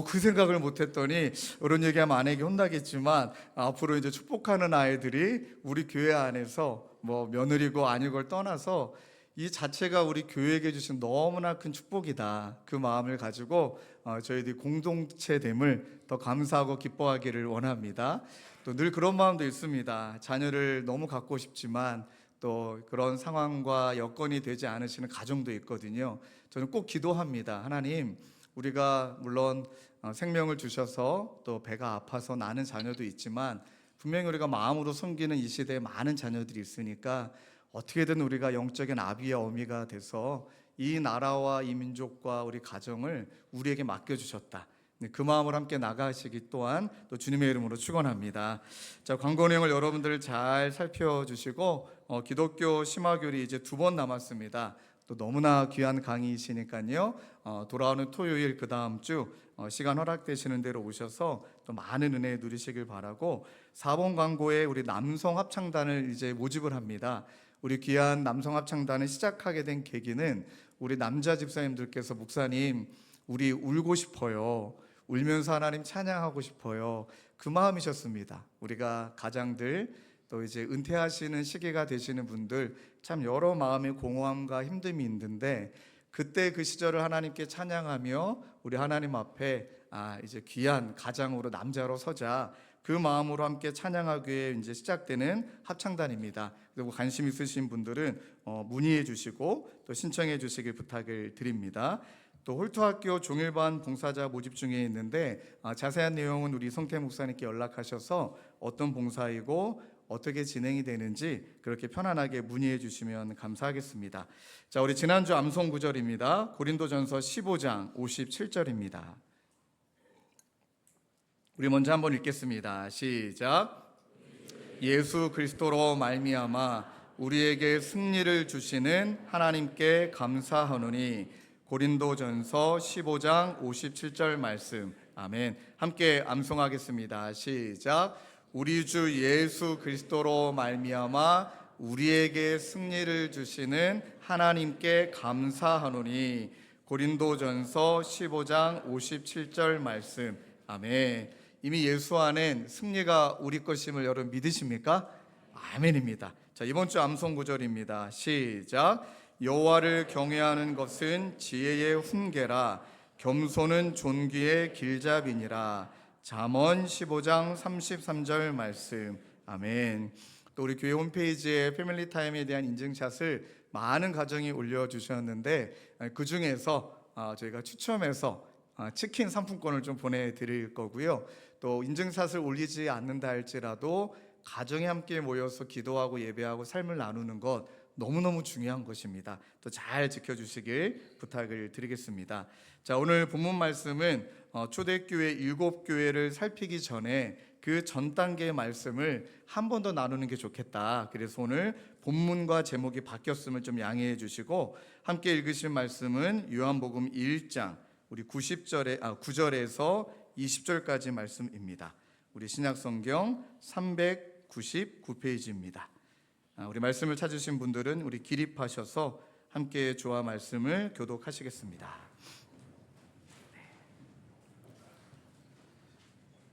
그 생각을 못했더니, 이런 얘기하면 아내에게 혼나겠지만 앞으로 이제 축복하는 아이들이 우리 교회 안에서 뭐 며느리고 아니고를 떠나서 이 자체가 우리 교회에게 주신 너무나 큰 축복이다. 그 마음을 가지고 저희들이 공동체됨을 더 감사하고 기뻐하기를 원합니다. 또 늘 그런 마음도 있습니다. 자녀를 너무 갖고 싶지만 또 그런 상황과 여건이 되지 않으시는 가정도 있거든요. 저는 꼭 기도합니다. 하나님, 우리가 물론 생명을 주셔서 또 배가 아파서 낳는 자녀도 있지만 분명히 우리가 마음으로 섬기는 이 시대에 많은 자녀들이 있으니까 어떻게든 우리가 영적인 아비와 어미가 돼서 이 나라와 이 민족과 우리 가정을 우리에게 맡겨주셨다. 그 마음을 함께 나가시기 또한 또 주님의 이름으로 축원합니다. 자, 광고 내용을 여러분들 잘 살펴주시고 기독교 심화교리 이제 2번 남았습니다. 또 너무나 귀한 강의이시니까요. 돌아오는 토요일 그 다음 주 시간 허락되시는 대로 오셔서 또 많은 은혜 누리시길 바라고 4번 광고에 우리 남성 합창단을 이제 모집을 합니다. 우리 귀한 남성 합창단을 시작하게 된 계기는 우리 남자 집사님들께서 목사님 우리 울고 싶어요. 울면서 하나님 찬양하고 싶어요. 그 마음이셨습니다. 우리가 가장들 또 이제 은퇴하시는 시기가 되시는 분들 참 여러 마음의 공허함과 힘듦이 있는데 그때 그 시절을 하나님께 찬양하며 우리 하나님 앞에 이제 귀한 가장으로 남자로 서자 그 마음으로 함께 찬양하기에 이제 시작되는 합창단입니다. 그리고 관심 있으신 분들은 문의해 주시고 또 신청해 주시길 부탁을 드립니다. 또 홀토학교 종일반 봉사자 모집 중에 있는데 자세한 내용은 우리 성태 목사님께 연락하셔서 어떤 봉사이고 어떻게 진행이 되는지 그렇게 편안하게 문의해 주시면 감사하겠습니다. 자, 우리 지난주 암송 구절입니다. 고린도전서 15장 57절입니다. 우리 먼저 한번 읽겠습니다. 시작. 예수 그리스도로 말미암아 우리에게 승리를 주시는 하나님께 감사하노니. 고린도전서 15장 57절 말씀. 아멘. 함께 암송하겠습니다. 시작. 우리 주 예수 그리스도로 말미암아 우리에게 승리를 주시는 하나님께 감사하노니. 고린도전서 15장 57절 말씀. 아멘. 이미 예수 안엔 승리가 우리 것임을 여러분 믿으십니까? 아멘입니다. 자, 이번 주 암송 구절입니다. 시작. 여호와를 경외하는 것은 지혜의 훈계라. 겸손은 존귀의 길잡이니라. 잠언 15장 33절 말씀. 아멘. 또 우리 교회 홈페이지에 패밀리 타임에 대한 인증샷을 많은 가정이 올려주셨는데 그 중에서 저희가 추첨해서 치킨 상품권을 좀 보내드릴 거고요. 또 인증샷을 올리지 않는다 할지라도 가정이 함께 모여서 기도하고 예배하고 삶을 나누는 것 너무너무 중요한 것입니다. 또 잘 지켜주시길 부탁을 드리겠습니다. 자, 오늘 본문 말씀은 초대교회 7교회를 살피기 전에 그 전 단계의 말씀을 한 번 더 나누는 게 좋겠다. 그래서 오늘 본문과 제목이 바뀌었음을 좀 양해해 주시고 함께 읽으실 말씀은 요한복음 1장 우리 9절에서 20절까지 말씀입니다. 우리 신약성경 399페이지입니다. 우리 말씀을 찾으신 분들은 우리 기립하셔서 함께 주와 말씀을 교독하시겠습니다.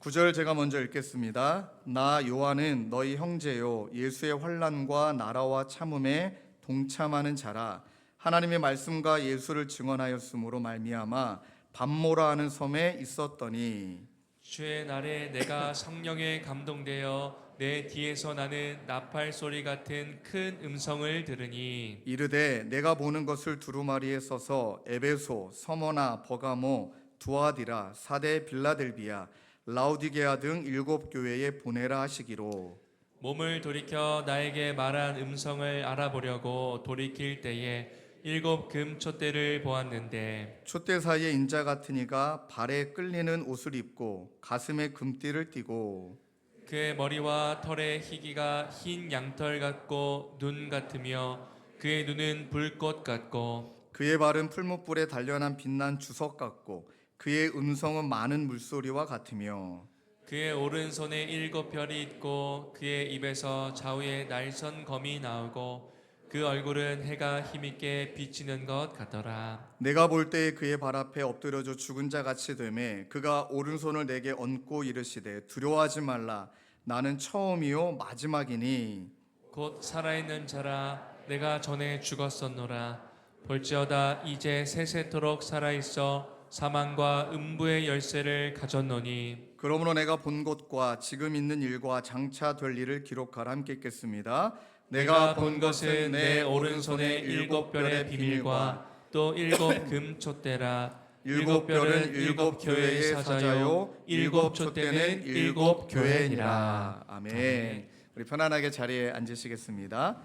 9절 제가 먼저 읽겠습니다. 나 요한은 너희 형제요 예수의 환난과 나라와 참음에 동참하는 자라. 하나님의 말씀과 예수를 증언하였으므로 말미암아 밤모라 하는 섬에 있었더니 주의 날에 내가 성령에 감동되어 내 뒤에서 나는 나팔 소리 같은 큰 음성을 들으니 이르되 내가 보는 것을 두루마리에 써서 에베소, 서머나, 버가모, 두아디라, 사대 빌라델비아, 라우디게아 등 7교회에 보내라 하시기로. 몸을 돌이켜 나에게 말한 음성을 알아보려고 돌이킬 때에 7 금촛대를 보았는데 촛대 사이에 인자 같은 이가 발에 끌리는 옷을 입고 가슴에 금띠를 띠고 그의 머리와 털의 희기가 흰 양털 같고 눈 같으며 그의 눈은 불꽃 같고 그의 발은 풀무불에 단련한 빛난 주석 같고 그의 음성은 많은 물소리와 같으며 그의 오른손에 7 별이 있고 그의 입에서 좌우에 날선 검이 나오고 그 얼굴은 해가 힘있게 비치는 것 같더라. 내가 볼 때에 그의 발 앞에 엎드려져 죽은 자 같이 되매 그가 오른손을 내게 얹고 이르시되 두려워하지 말라. 나는 처음이요 마지막이니 곧 살아있는 자라. 내가 전에 죽었었노라. 볼지어다 이제 세세토록 살아있어 사망과 음부의 열쇠를 가졌노니 그러므로 내가 본 것과 지금 있는 일과 장차 될 일을 기록하라. 함께 읽겠습니다. 내가 본 것은 내 오른손에 7 별의 비밀과 또 7 금촛대라. 7 별은 7 교회의 사자요 7 촛대는 7 교회니라. 아멘. 우리 편안하게 자리에 앉으시겠습니다.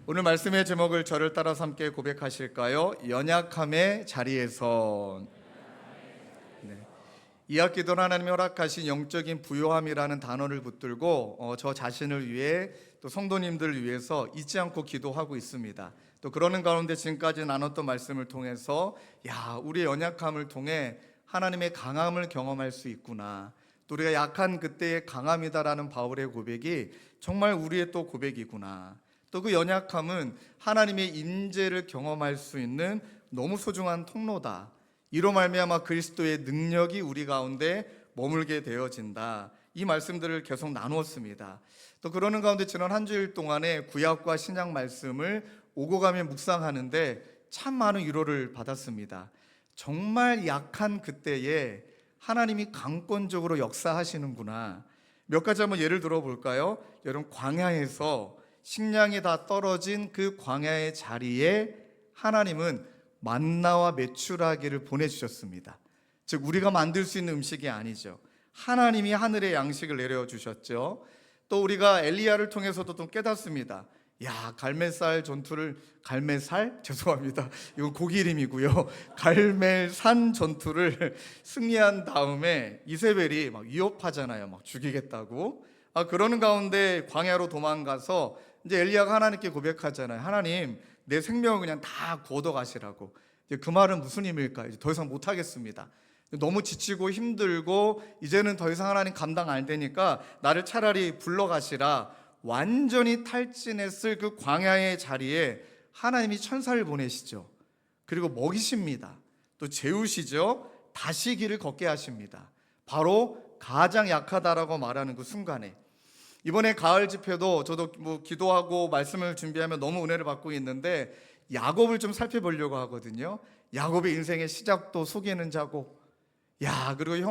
오늘 말씀의 제목을 저를 따라서 함께 고백하실까요? 연약함의 자리에서. 이 학기도 하나님이 허락하신 영적인 부요함이라는 단어를 붙들고 저 자신을 위해 또 성도님들을 위해서 잊지 않고 기도하고 있습니다. 또 그러는 가운데 지금까지 나눴던 말씀을 통해서 우리의 연약함을 통해 하나님의 강함을 경험할 수 있구나. 또 우리가 약한 그때의 강함이다라는 바울의 고백이 정말 우리의 또 고백이구나. 또 그 연약함은 하나님의 임재를 경험할 수 있는 너무 소중한 통로다. 이로 말미암아 그리스도의 능력이 우리 가운데 머물게 되어진다. 이 말씀들을 계속 나누었습니다. 또 그러는 가운데 지난 한 주일 동안에 구약과 신약 말씀을 오고 가며 묵상하는데 참 많은 위로를 받았습니다. 정말 약한 그때에 하나님이 강권적으로 역사하시는구나. 몇 가지 한번 예를 들어볼까요? 여러분, 광야에서 식량이 다 떨어진 그 광야의 자리에 하나님은 만나와 메추라기를 보내주셨습니다. 즉 우리가 만들 수 있는 음식이 아니죠. 하나님이 하늘의 양식을 내려주셨죠. 또 우리가 엘리야를 통해서도 또 깨닫습니다. 갈멜살 전투를, 갈멜살? 죄송합니다. 이건 고기 이름이고요. 갈멜산 전투를 승리한 다음에 이세벨이 막 위협하잖아요. 막 죽이겠다고. 그러는 가운데 광야로 도망가서 이제 엘리야가 하나님께 고백하잖아요. 하나님, 내 생명을 그냥 다 걷어 가시라고. 그 말은 무슨 의미일까요? 이제 더 이상 못 하겠습니다. 너무 지치고 힘들고 이제는 더 이상 하나님 감당 안 되니까 나를 차라리 불러가시라. 완전히 탈진했을 그 광야의 자리에 하나님이 천사를 보내시죠. 그리고 먹이십니다. 또 재우시죠. 다시 길을 걷게 하십니다. 바로 가장 약하다라고 말하는 그 순간에. 이번에 가을 집회도 저도 기도하고 말씀을 준비하면 너무 은혜를 받고 있는데 야곱을 좀 살펴보려고 하거든요. 야곱의 인생의 시작도 속이는 자고, 그리고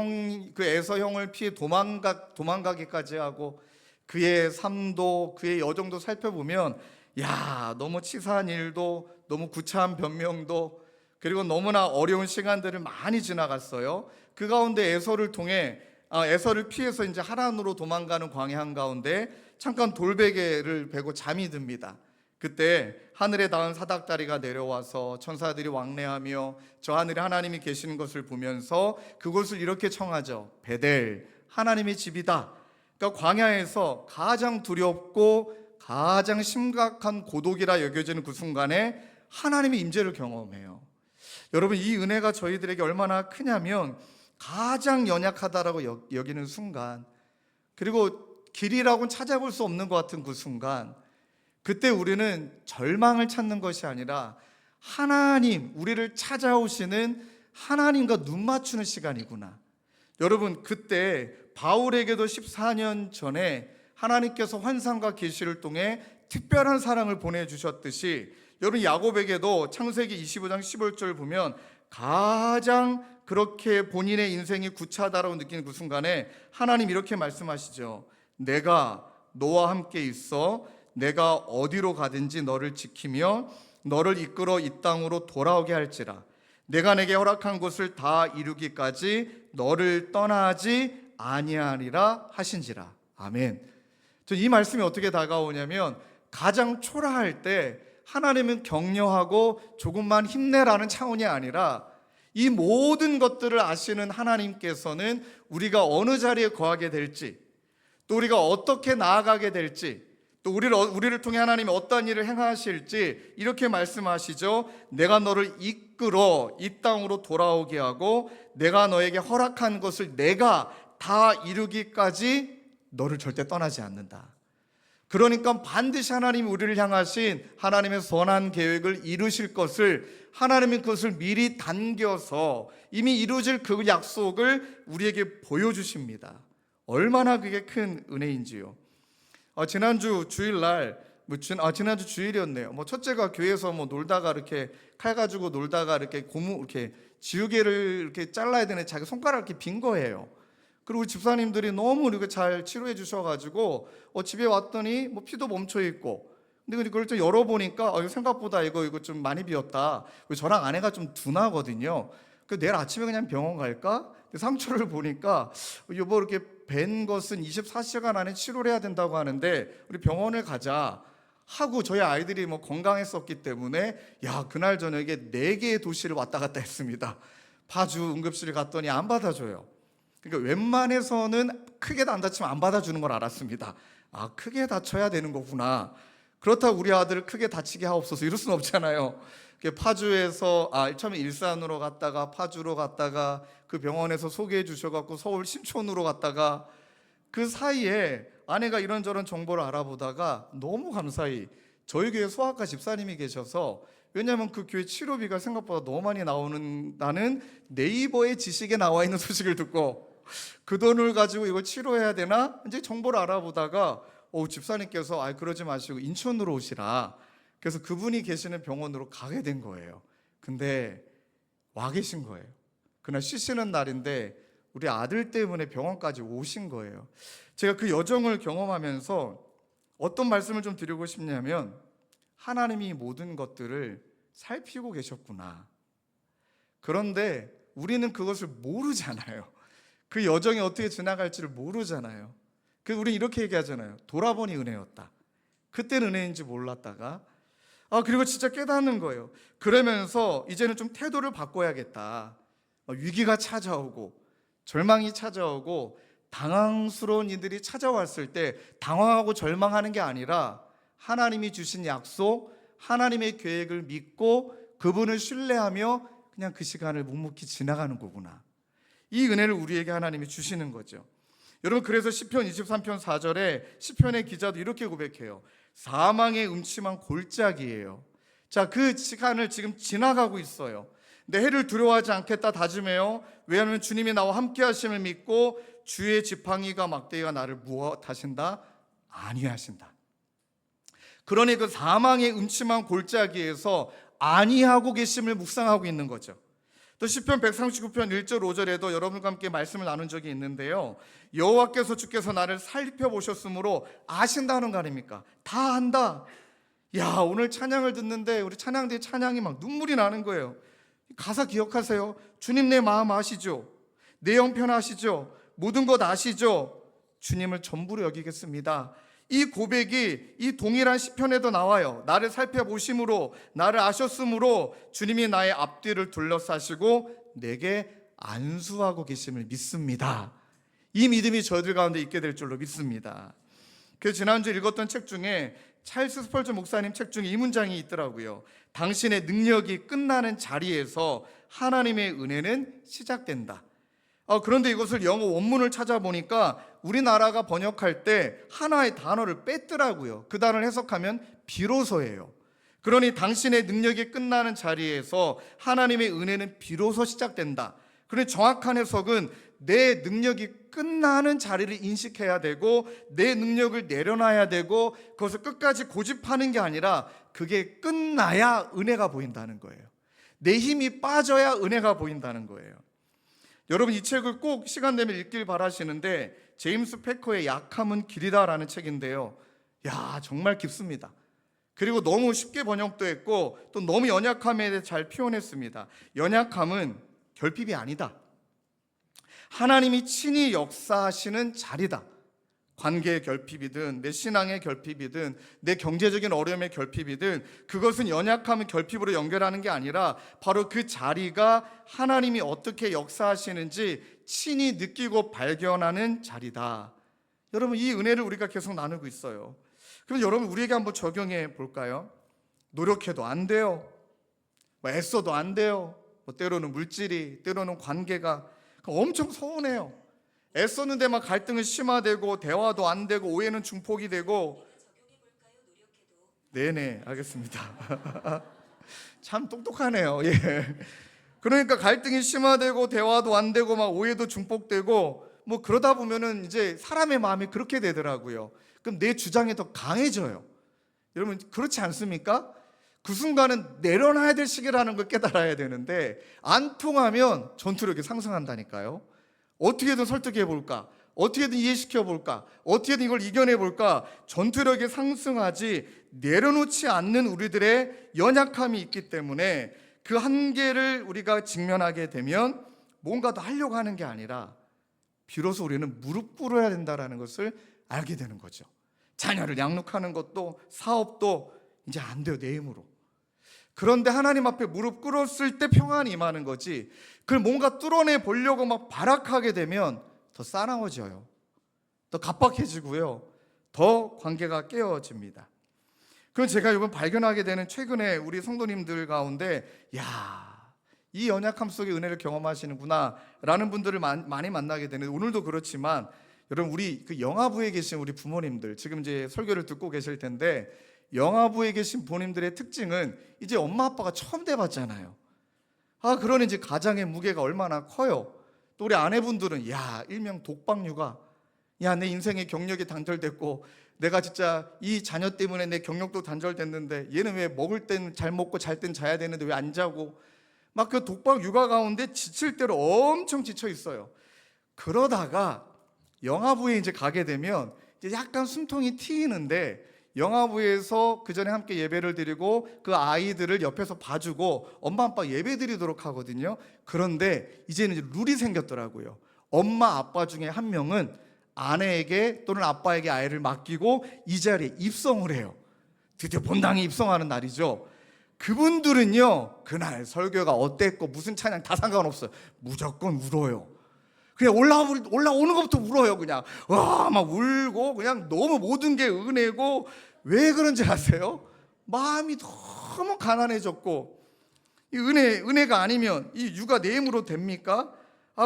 그 에서 형을 피해 도망가기까지 하고, 그의 삶도 그의 여정도 살펴보면 너무 치사한 일도, 너무 구차한 변명도, 그리고 너무나 어려운 시간들을 많이 지나갔어요. 그 가운데 에서를 통해 에서를 피해서 이제 하란으로 도망가는 광야 한가운데 잠깐 돌베개를 베고 잠이 듭니다. 그때 하늘에 닿은 사닥다리가 내려와서 천사들이 왕래하며 저 하늘에 하나님이 계시는 것을 보면서 그곳을 이렇게 청하죠. 베델, 하나님의 집이다. 그러니까 광야에서 가장 두렵고 가장 심각한 고독이라 여겨지는 그 순간에 하나님의 임재를 경험해요. 여러분, 이 은혜가 저희들에게 얼마나 크냐면 가장 연약하다라고 여기는 순간, 그리고 길이라고는 찾아볼 수 없는 것 같은 그 순간, 그때 우리는 절망을 찾는 것이 아니라 하나님, 우리를 찾아오시는 하나님과 눈 맞추는 시간이구나. 여러분, 그때 바울에게도 14년 전에 하나님께서 환상과 계시를 통해 특별한 사랑을 보내주셨듯이 여러분, 야곱에게도 창세기 25장 15절 보면 가장 그렇게 본인의 인생이 구차하다라고 느끼는 그 순간에 하나님 이렇게 말씀하시죠. 내가 너와 함께 있어 내가 어디로 가든지 너를 지키며 너를 이끌어 이 땅으로 돌아오게 할지라. 내가 내게 허락한 것을 다 이루기까지 너를 떠나지 아니하리라 하신지라. 아멘. 이 말씀이 어떻게 다가오냐면 가장 초라할 때 하나님은 격려하고 조금만 힘내라는 차원이 아니라 이 모든 것들을 아시는 하나님께서는 우리가 어느 자리에 거하게 될지, 또 우리가 어떻게 나아가게 될지, 또 우리를 통해 하나님이 어떤 일을 행하실지 이렇게 말씀하시죠. 내가 너를 이끌어 이 땅으로 돌아오게 하고 내가 너에게 허락한 것을 내가 다 이루기까지 너를 절대 떠나지 않는다. 그러니까 반드시 하나님이 우리를 향하신 하나님의 선한 계획을 이루실 것을, 하나님이 그것을 미리 당겨서 이미 이루어질 그 약속을 우리에게 보여주십니다. 얼마나 그게 큰 은혜인지요. 지난주 주일날, 지난주 주일이었네요. 첫째가 교회에서 놀다가 이렇게 칼 가지고 놀다가 이렇게 이렇게 지우개를 이렇게 잘라야 되는 자기 손가락 이렇게 빈 거예요. 그리고 집사님들이 너무 이렇게 잘 치료해 주셔가지고 집에 왔더니 피도 멈춰 있고, 근데 그걸 좀 열어보니까 생각보다 이거 좀 많이 비었다. 저랑 아내가 좀 둔하거든요. 내일 아침에 그냥 병원 갈까? 상처를 보니까 여보 이렇게 벤 것은 24시간 안에 치료를 해야 된다고 하는데 우리 병원을 가자 하고, 저희 아이들이 건강했었기 때문에 그날 저녁에 4개의 도시를 왔다 갔다 했습니다. 파주 응급실을 갔더니 안 받아줘요. 그러니까 웬만해서는 크게 안 다치면 안 받아주는 걸 알았습니다. 크게 다쳐야 되는 거구나. 그렇다고 우리 아들을 크게 다치게 하옵소서 이럴 수는 없잖아요. 파주에서 처음에 일산으로 갔다가 파주로 갔다가 그 병원에서 소개해 주셔갖고 서울 신촌으로 갔다가 그 사이에 아내가 이런저런 정보를 알아보다가 너무 감사히 저희 교회 소아과 집사님이 계셔서, 왜냐하면 그 교회 치료비가 생각보다 너무 많이 나오는다는 네이버의 지식에 나와 있는 소식을 듣고 그 돈을 가지고 이걸 치료해야 되나 이제 정보를 알아보다가 집사님께서 그러지 마시고 인천으로 오시라. 그래서 그분이 계시는 병원으로 가게 된 거예요. 근데 와 계신 거예요. 그날 쉬시는 날인데 우리 아들 때문에 병원까지 오신 거예요. 제가 그 여정을 경험하면서 어떤 말씀을 좀 드리고 싶냐면, 하나님이 모든 것들을 살피고 계셨구나. 그런데 우리는 그것을 모르잖아요. 그 여정이 어떻게 지나갈지를 모르잖아요. 우리 이렇게 얘기하잖아요. 돌아보니 은혜였다. 그때는 은혜인지 몰랐다가 그리고 진짜 깨닫는 거예요. 그러면서 이제는 좀 태도를 바꿔야겠다. 위기가 찾아오고 절망이 찾아오고 당황스러운 이들이 찾아왔을 때 당황하고 절망하는 게 아니라 하나님이 주신 약속, 하나님의 계획을 믿고 그분을 신뢰하며 그냥 그 시간을 묵묵히 지나가는 거구나. 이 은혜를 우리에게 하나님이 주시는 거죠. 여러분, 그래서 시편 23편 4절에 시편의 기자도 이렇게 고백해요. 사망의 음침한 골짜기예요. 자, 그 시간을 지금 지나가고 있어요. 내 해를 두려워하지 않겠다 다짐해요. 왜냐하면 주님이 나와 함께 하심을 믿고 주의 지팡이가 막대기가 나를 무엇하신다? 안위하신다. 그러니 그 사망의 음침한 골짜기에서 안위하고 계심을 묵상하고 있는 거죠. 또 시편 139편 1절 5절에도 여러분과 함께 말씀을 나눈 적이 있는데요. 여호와께서 주께서 나를 살펴보셨으므로 아신다는 거 아닙니까? 다 안다. 오늘 찬양을 듣는데 우리 찬양대 찬양이 막 눈물이 나는 거예요. 가사 기억하세요. 주님 내 마음 아시죠? 내 형편 아시죠? 모든 것 아시죠? 주님을 전부로 여기겠습니다. 이 고백이 이 동일한 시편에도 나와요. 나를 살펴보심으로, 나를 아셨으므로 주님이 나의 앞뒤를 둘러싸시고 내게 안수하고 계심을 믿습니다. 이 믿음이 저희들 가운데 있게 될 줄로 믿습니다. 그 지난주 읽었던 책 중에 찰스 스펄전 목사님 책 중에 이 문장이 있더라고요. 당신의 능력이 끝나는 자리에서 하나님의 은혜는 시작된다. 그런데 이것을 영어 원문을 찾아보니까 우리나라가 번역할 때 하나의 단어를 뺐더라고요. 그 단어를 해석하면 비로소예요. 그러니 당신의 능력이 끝나는 자리에서 하나님의 은혜는 비로소 시작된다. 그러니 정확한 해석은 내 능력이 끝나는 자리를 인식해야 되고 내 능력을 내려놔야 되고 그것을 끝까지 고집하는 게 아니라 그게 끝나야 은혜가 보인다는 거예요. 내 힘이 빠져야 은혜가 보인다는 거예요. 여러분, 이 책을 꼭 시간 되면 읽길 바라시는데 제임스 패커의 약함은 길이다라는 책인데요. 정말 깊습니다. 그리고 너무 쉽게 번역도 했고 또 너무 연약함에 대해 잘 표현했습니다. 연약함은 결핍이 아니다. 하나님이 친히 역사하시는 자리다. 관계의 결핍이든 내 신앙의 결핍이든 내 경제적인 어려움의 결핍이든 그것은 연약함을 결핍으로 연결하는 게 아니라 바로 그 자리가 하나님이 어떻게 역사하시는지 친히 느끼고 발견하는 자리다. 여러분, 이 은혜를 우리가 계속 나누고 있어요. 그럼 여러분, 우리에게 한번 적용해 볼까요? 노력해도 안 돼요. 애써도 안 돼요. 때로는 물질이, 때로는 관계가 엄청 서운해요. 애썼는데 막 갈등은 심화되고 대화도 안 되고 오해는 중폭이 되고. 네네, 알겠습니다. 참 똑똑하네요. 그러니까 갈등이 심화되고 대화도 안 되고 막 오해도 중폭되고 그러다 보면은 이제 사람의 마음이 그렇게 되더라고요. 그럼 내 주장이 더 강해져요. 여러분, 그렇지 않습니까? 그 순간은 내려놔야 될 시기라는 걸 깨달아야 되는데 안 통하면 전투력이 상승한다니까요. 어떻게든 설득해 볼까? 어떻게든 이해시켜 볼까? 어떻게든 이걸 이겨내 볼까? 전투력이 상승하지 내려놓지 않는 우리들의 연약함이 있기 때문에 그 한계를 우리가 직면하게 되면 뭔가 더 하려고 하는 게 아니라 비로소 우리는 무릎 꿇어야 된다는 것을 알게 되는 거죠. 자녀를 양육하는 것도 사업도 이제 안 돼요, 내 힘으로. 그런데 하나님 앞에 무릎 꿇었을 때 평안이 임하는 거지, 그걸 뭔가 뚫어내 보려고 막 발악하게 되면 더 싸나워져요. 더 갑박해지고요. 더 관계가 깨어집니다. 그건 제가 이번 발견하게 되는 최근에 우리 성도님들 가운데 이 연약함 속에 은혜를 경험하시는구나 라는 분들을 많이 만나게 되는데, 오늘도 그렇지만 여러분, 우리 그 영아부에 계신 우리 부모님들, 지금 이제 설교를 듣고 계실 텐데, 영아부에 계신 부모님들의 특징은 이제 엄마 아빠가 처음 돼봤잖아요. 그러니 이제 가장의 무게가 얼마나 커요. 또 우리 아내분들은 일명 독박육아, 내 인생의 경력이 단절됐고, 내가 진짜 이 자녀 때문에 내 경력도 단절됐는데, 얘는 왜 먹을 땐 잘 먹고 잘 땐 자야 되는데 왜 안 자고, 막 그 독박 육아 가운데 지칠 대로 엄청 지쳐 있어요. 그러다가 영아부에 이제 가게 되면 이제 약간 숨통이 트이는데, 영아부에서 그 전에 함께 예배를 드리고 그 아이들을 옆에서 봐주고 엄마 아빠 예배 드리도록 하거든요. 그런데 이제는 이제 룰이 생겼더라고요. 엄마 아빠 중에 한 명은 아내에게 또는 아빠에게 아이를 맡기고 이 자리에 입성을 해요. 드디어 본당에 입성하는 날이죠. 그분들은요, 그날 설교가 어땠고 무슨 찬양 다 상관없어요. 무조건 울어요. 그냥 올라오는 것부터 울어요. 그냥 막 울고, 그냥 너무 모든 게 은혜고. 왜 그런지 아세요? 마음이 너무 가난해졌고, 이 은혜가 아니면 이 육아 내 힘으로 됩니까?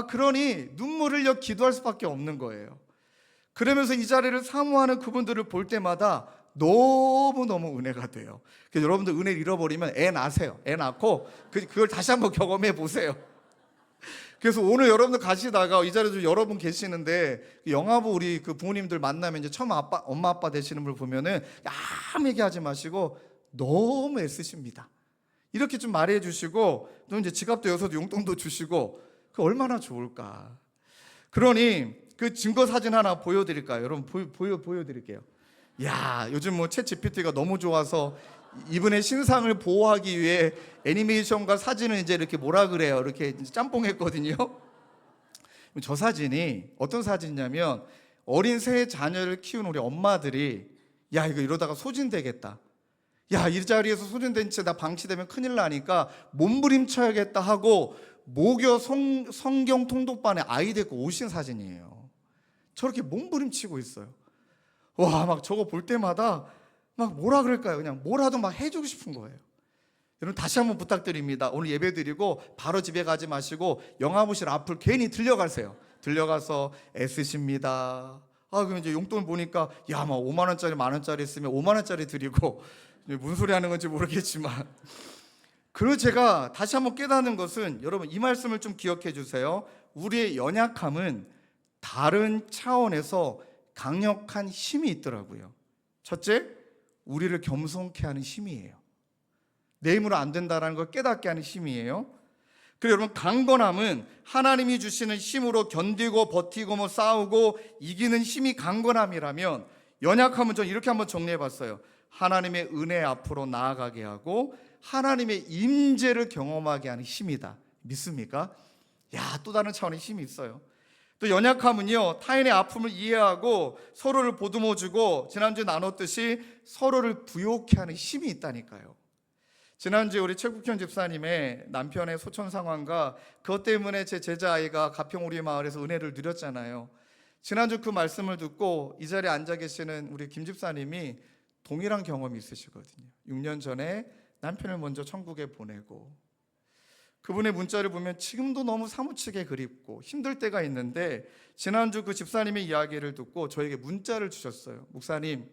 그러니 눈물 흘려 기도할 수밖에 없는 거예요. 그러면서 이 자리를 사모하는 그분들을 볼 때마다 너무너무 은혜가 돼요. 그래서 여러분들 은혜를 잃어버리면 애 낳으세요. 애 낳고 그걸 다시 한번 경험해 보세요. 그래서 오늘 여러분들 가시다가 이 자리에 여러분 계시는데, 영아부 우리 그 부모님들 만나면 이제 처음 엄마 아빠 되시는 분 보면은 아무 얘기하지 마시고 너무 애쓰십니다. 이렇게 좀 말해 주시고, 또 이제 지갑도 여서도 용돈도 주시고, 그 얼마나 좋을까. 그러니 그 증거 사진 하나 보여드릴까요? 여러분 보여드릴게요. 요즘 뭐 챗 GPT가 너무 좋아서 이분의 신상을 보호하기 위해 애니메이션과 사진을 이제 이렇게 뭐라 그래요? 이렇게 짬뽕했거든요. 저 사진이 어떤 사진이냐면, 어린 새 자녀를 키운 우리 엄마들이 이거 이러다가 소진되겠다. 이 자리에서 소진된 채 나 방치되면 큰일 나니까 몸부림쳐야겠다 하고 모교 성경 통독반에 아이 데리고 오신 사진이에요. 저렇게 몸부림치고 있어요. 막 저거 볼 때마다 막 뭐라 그럴까요? 그냥 뭐라도 막 해주고 싶은 거예요. 여러분 다시 한번 부탁드립니다. 오늘 예배 드리고 바로 집에 가지 마시고 영아부실 앞을 괜히 들려가세요. 들려가서 애쓰십니다. 그럼 이제 용돈 보니까 막 5만 원짜리, 만 원짜리 있으면 5만 원짜리 드리고, 무슨 소리 하는 건지 모르겠지만, 그리고 제가 다시 한번 깨닫는 것은, 여러분 이 말씀을 좀 기억해 주세요. 우리의 연약함은 다른 차원에서 강력한 힘이 있더라고요. 첫째, 우리를 겸손케 하는 힘이에요. 내 힘으로 안 된다는 걸 깨닫게 하는 힘이에요. 그리고 여러분, 강건함은 하나님이 주시는 힘으로 견디고 버티고 뭐 싸우고 이기는 힘이 강건함이라면, 연약함은 전 이렇게 한번 정리해 봤어요. 하나님의 은혜 앞으로 나아가게 하고 하나님의 임재를 경험하게 하는 힘이다. 믿습니까? 또 다른 차원의 힘이 있어요. 또 연약함은요, 타인의 아픔을 이해하고 서로를 보듬어주고, 지난주에 나눴듯이 서로를 부욕케 하는 힘이 있다니까요. 지난주에 우리 최국현 집사님의 남편의 소천 상황과 그것 때문에 제 제자아이가 가평우리 마을에서 은혜를 누렸잖아요. 지난주 그 말씀을 듣고 이 자리에 앉아 계시는 우리 김 집사님이 동일한 경험이 있으시거든요. 6년 전에 남편을 먼저 천국에 보내고, 그분의 문자를 보면 지금도 너무 사무치게 그립고 힘들 때가 있는데, 지난주 그 집사님의 이야기를 듣고 저에게 문자를 주셨어요. 목사님,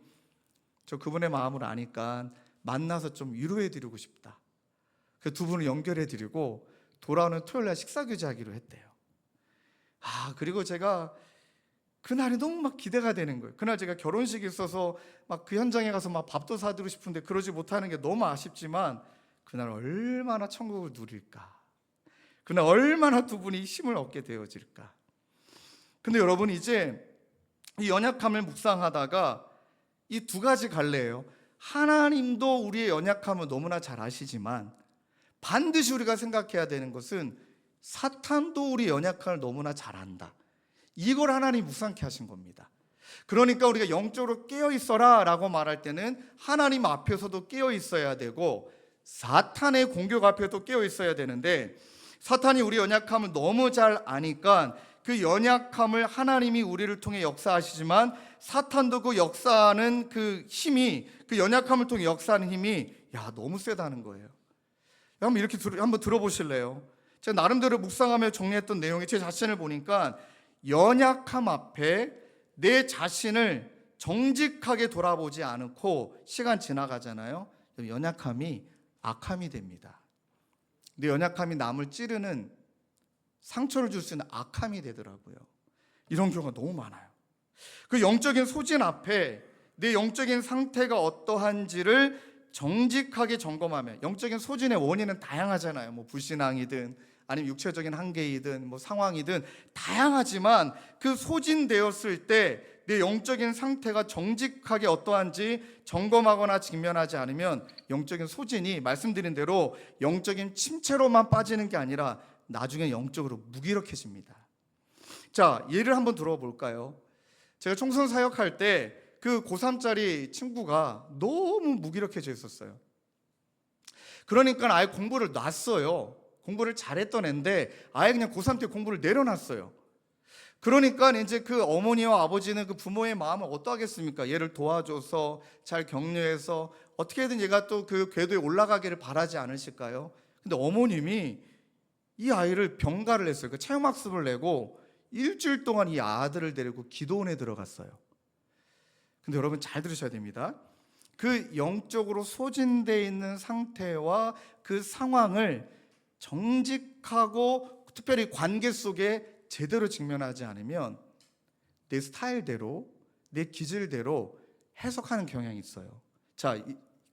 저 그분의 마음을 아니까 만나서 좀 위로해드리고 싶다. 그 두 분을 연결해드리고 돌아오는 토요일날 식사 교제하기로 했대요. 그리고 제가 그날이 너무 막 기대가 되는 거예요. 그날 제가 결혼식이 있어서 막 그 현장에 가서 막 밥도 사드리고 싶은데 그러지 못하는 게 너무 아쉽지만, 그날 얼마나 천국을 누릴까, 그날 얼마나 두 분이 힘을 얻게 되어질까. 근데 여러분, 이제 이 연약함을 묵상하다가 이 두 가지 갈래예요. 하나님도 우리의 연약함을 너무나 잘 아시지만, 반드시 우리가 생각해야 되는 것은 사탄도 우리 연약함을 너무나 잘 안다. 이걸 하나님이 묵상케 하신 겁니다. 그러니까 우리가 영적으로 깨어 있어라 라고 말할 때는 하나님 앞에서도 깨어 있어야 되고, 사탄의 공격 앞에도 깨어 있어야 되는데, 사탄이 우리 연약함을 너무 잘 아니까 그 연약함을 하나님이 우리를 통해 역사하시지만 사탄도 그 역사하는 그 힘이, 그 연약함을 통해 역사하는 힘이 너무 세다는 거예요. 한번 이렇게 한번 들어보실래요? 제가 나름대로 묵상하며 정리했던 내용이 제 자신을 보니까 연약함 앞에 내 자신을 정직하게 돌아보지 않고 시간 지나가잖아요. 연약함이 악함이 됩니다. 내 연약함이 남을 찌르는, 상처를 줄 수 있는 악함이 되더라고요. 이런 경우가 너무 많아요. 그 영적인 소진 앞에 내 영적인 상태가 어떠한지를 정직하게 점검하면, 영적인 소진의 원인은 다양하잖아요. 뭐 불신앙이든 아니면 육체적인 한계이든 뭐 상황이든 다양하지만 그 소진되었을 때 내 영적인 상태가 정직하게 어떠한지 점검하거나 직면하지 않으면 영적인 소진이 말씀드린 대로 영적인 침체로만 빠지는 게 아니라 나중에 영적으로 무기력해집니다. 자, 예를 한번 들어볼까요? 제가 총선 사역할 때 그 고3짜리 친구가 너무 무기력해져 있었어요. 그러니까 아예 공부를 놨어요. 공부를 잘했던 애인데 아예 그냥 고3 때 공부를 내려놨어요. 그러니까 이제 그 어머니와 아버지는 그 부모의 마음을 어떠하겠습니까? 얘를 도와줘서 잘 격려해서 어떻게든 얘가 또 그 궤도에 올라가기를 바라지 않으실까요? 근데 어머님이 이 아이를 병가를 했어요. 그 체험학습을 내고 일주일 동안 이 아들을 데리고 기도원에 들어갔어요. 근데 여러분 잘 들으셔야 됩니다. 그 영적으로 소진되어 있는 상태와 그 상황을 정직하고 특별히 관계 속에 제대로 직면하지 않으면 내 스타일대로, 내 기질대로 해석하는 경향이 있어요. 자,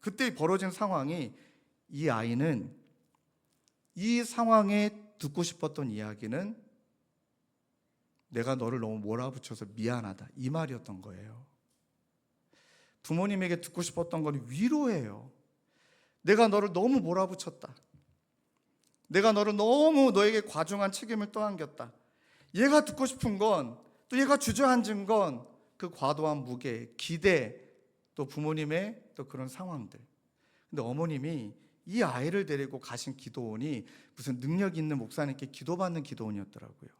그때 벌어진 상황이, 이 아이는 이 상황에 듣고 싶었던 이야기는 내가 너를 너무 몰아붙여서 미안하다, 이 말이었던 거예요. 부모님에게 듣고 싶었던 건 위로예요. 내가 너를 너무 몰아붙였다. 내가 너를 너무 너에게 과중한 책임을 떠안겼다. 얘가 듣고 싶은 건, 또 얘가 주저앉은 건 그 과도한 무게, 기대, 또 부모님의 또 그런 상황들. 근데 어머님이 이 아이를 데리고 가신 기도원이 무슨 능력 있는 목사님께 기도받는 기도원이었더라고요.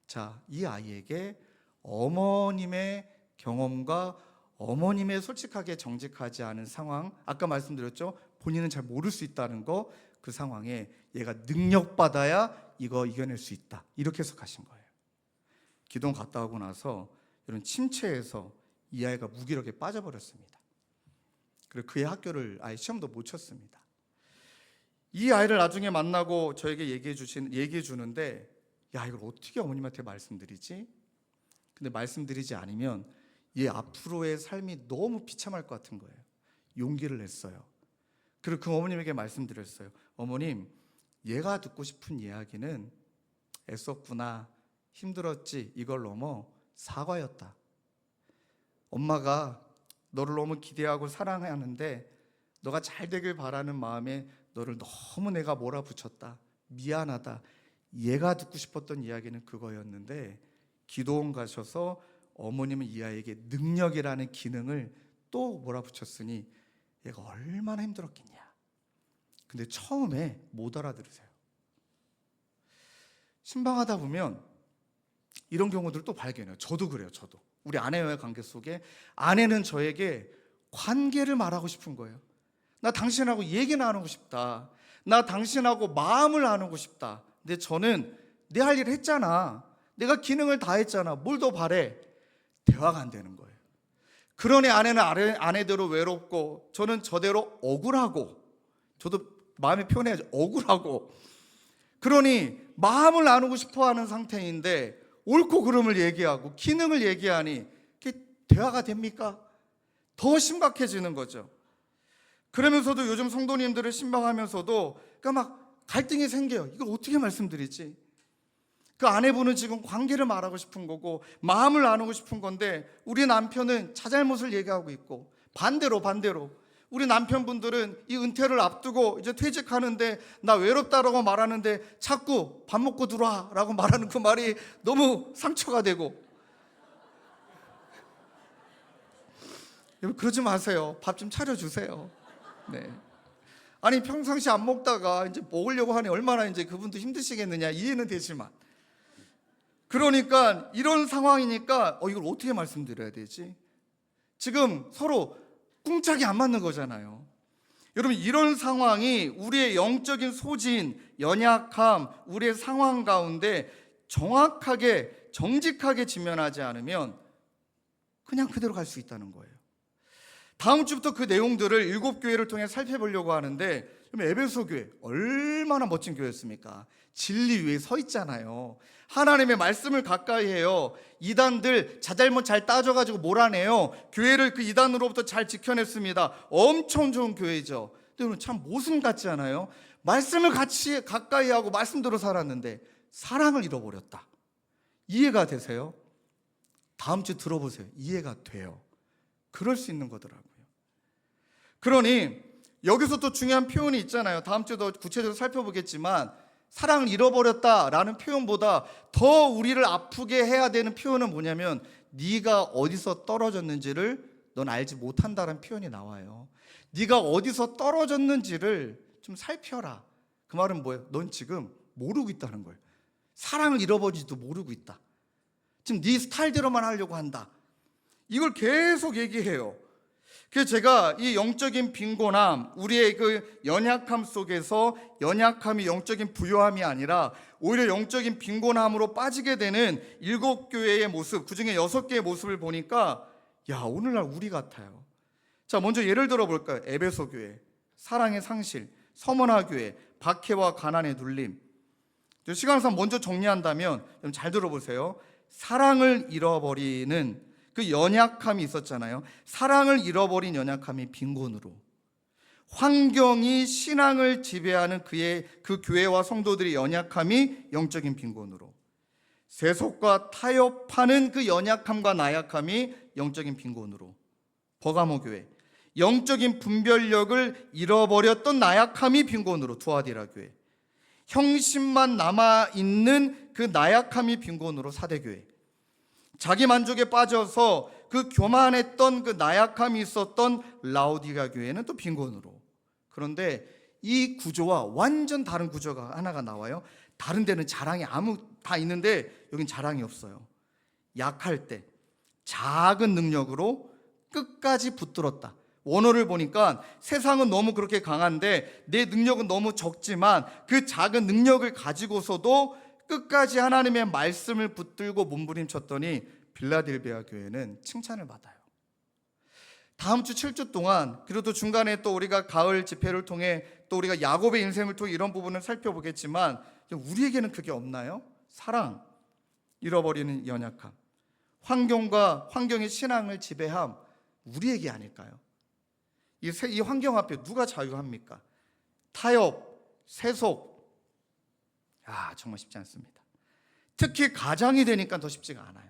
자, 이 아이에게 어머님의 경험과 어머님의 솔직하게 정직하지 않은 상황, 아까 말씀드렸죠? 본인은 잘 모를 수 있다는 거, 그 상황에 얘가 능력받아야 이거 이겨낼 수 있다, 이렇게 해서 가신 거예요. 기도원 갔다 오고 나서 이런 침체에서 이 아이가 무기력에 빠져버렸습니다. 그리고 그의 학교를 아예 시험도 못 쳤습니다. 이 아이를 나중에 만나고 저에게 얘기해 주는데, 야, 이걸 어떻게 어머님한테 말씀드리지? 근데 말씀드리지 않으면 얘 앞으로의 삶이 너무 비참할 것 같은 거예요. 용기를 냈어요. 그리고 그 어머님에게 말씀드렸어요. 어머님, 얘가 듣고 싶은 이야기는 애썼구나, 힘들었지, 이걸 넘어 사과였다. 엄마가 너를 너무 기대하고 사랑하는데 너가 잘 되길 바라는 마음에 너를 너무 내가 몰아붙였다, 미안하다. 얘가 듣고 싶었던 이야기는 그거였는데 기도원 가셔서 어머님은 이 아이에게 능력이라는 기능을 또 몰아붙였으니 얘가 얼마나 힘들었겠냐. 근데 처음에 못 알아들으세요. 신방하다 보면 이런 경우들을 또 발견해요. 저도 그래요. 저도 우리 아내와의 관계 속에 아내는 저에게 관계를 말하고 싶은 거예요. 나 당신하고 얘기 나누고 싶다, 나 당신하고 마음을 나누고 싶다. 근데 저는 내 할 일 했잖아, 내가 기능을 다 했잖아, 뭘 더 바래. 대화가 안 되는 거예요. 그러니 아내는 아내대로 외롭고 저는 저대로 억울하고, 저도 마음이 표현해야죠. 억울하고. 그러니 마음을 나누고 싶어하는 상태인데 옳고 그름을 얘기하고 기능을 얘기하니 그게 대화가 됩니까? 더 심각해지는 거죠. 그러면서도 요즘 성도님들을 신방하면서도 그러니까 막 갈등이 생겨요. 이걸 어떻게 말씀드리지? 그 아내분은 지금 관계를 말하고 싶은 거고 마음을 나누고 싶은 건데 우리 남편은 자잘못을 얘기하고 있고, 반대로 우리 남편분들은 이 은퇴를 앞두고 이제 퇴직하는데 나 외롭다라고 말하는데 자꾸 밥 먹고 들어와라고 말하는 그 말이 너무 상처가 되고. 여러분 그러지 마세요. 밥 좀 차려주세요. 네. 아니 평상시 안 먹다가 이제 먹으려고 하니 얼마나 이제 그분도 힘드시겠느냐, 이해는 되지만. 그러니까 이런 상황이니까 이걸 어떻게 말씀드려야 되지? 지금 서로 꿍짝이 안 맞는 거잖아요. 여러분, 이런 상황이 우리의 영적인 소진, 연약함, 우리의 상황 가운데 정확하게 정직하게 직면하지 않으면 그냥 그대로 갈 수 있다는 거예요. 다음 주부터 그 내용들을 7교회를 통해 살펴보려고 하는데, 에베소 교회 얼마나 멋진 교회였습니까? 진리 위에 서 있잖아요. 하나님의 말씀을 가까이 해요. 이단들 자잘못 잘 따져가지고 몰아내요. 교회를 그 이단으로부터 잘 지켜냈습니다. 엄청 좋은 교회죠. 근데 여러분, 참 모순 같지 않아요? 말씀을 같이 가까이 하고 말씀대로 살았는데 사랑을 잃어버렸다. 이해가 되세요? 다음 주 들어보세요. 이해가 돼요. 그럴 수 있는 거더라고요. 그러니 여기서 또 중요한 표현이 있잖아요. 다음 주도 구체적으로 살펴보겠지만, 사랑을 잃어버렸다라는 표현보다 더 우리를 아프게 해야 되는 표현은 뭐냐면, 네가 어디서 떨어졌는지를 넌 알지 못한다라는 표현이 나와요. 네가 어디서 떨어졌는지를 좀 살펴라. 그 말은 뭐예요? 넌 지금 모르고 있다는 거예요. 사랑을 잃어버리지도 모르고 있다. 지금 네 스타일대로만 하려고 한다. 이걸 계속 얘기해요. 그래서 제가 이 영적인 빈곤함, 우리의 그 연약함 속에서 연약함이 영적인 부요함이 아니라 오히려 영적인 빈곤함으로 빠지게 되는 7교회의 모습, 그중에 6개의 모습을 보니까 오늘날 우리 같아요. 자, 먼저 예를 들어 볼까요? 에베소 교회, 사랑의 상실, 서머나 교회, 박해와 가난의 눌림. 시간상 먼저 정리한다면 잘 들어보세요. 사랑을 잃어버리는 그 연약함이 있었잖아요. 사랑을 잃어버린 연약함이 빈곤으로, 환경이 신앙을 지배하는 그 교회와 성도들의 연약함이 영적인 빈곤으로, 세속과 타협하는 그 연약함과 나약함이 영적인 빈곤으로, 버가모 교회, 영적인 분별력을 잃어버렸던 나약함이 빈곤으로, 두아디라 교회, 형심만 남아있는 그 나약함이 빈곤으로, 사대교회, 자기 만족에 빠져서 그 교만했던 그 나약함이 있었던 라오디가 교회는 또 빈곤으로. 그런데 이 구조와 완전 다른 구조가 하나가 나와요. 다른 데는 자랑이 다 있는데 여긴 자랑이 없어요. 약할 때 작은 능력으로 끝까지 붙들었다. 원어를 보니까 세상은 너무 그렇게 강한데 내 능력은 너무 적지만 그 작은 능력을 가지고서도 끝까지 하나님의 말씀을 붙들고 몸부림쳤더니 빌라델비아 교회는 칭찬을 받아요. 다음 주 7주 동안, 그리고 또 중간에 또 우리가 가을 집회를 통해 또 우리가 야곱의 인생을 통해 이런 부분을 살펴보겠지만, 우리에게는 그게 없나요? 사랑, 잃어버리는 연약함, 환경의 신앙을 지배함, 우리에게 아닐까요? 이 환경 앞에 누가 자유합니까? 타협, 세속, 정말 쉽지 않습니다. 특히 가장이 되니까 더 쉽지가 않아요.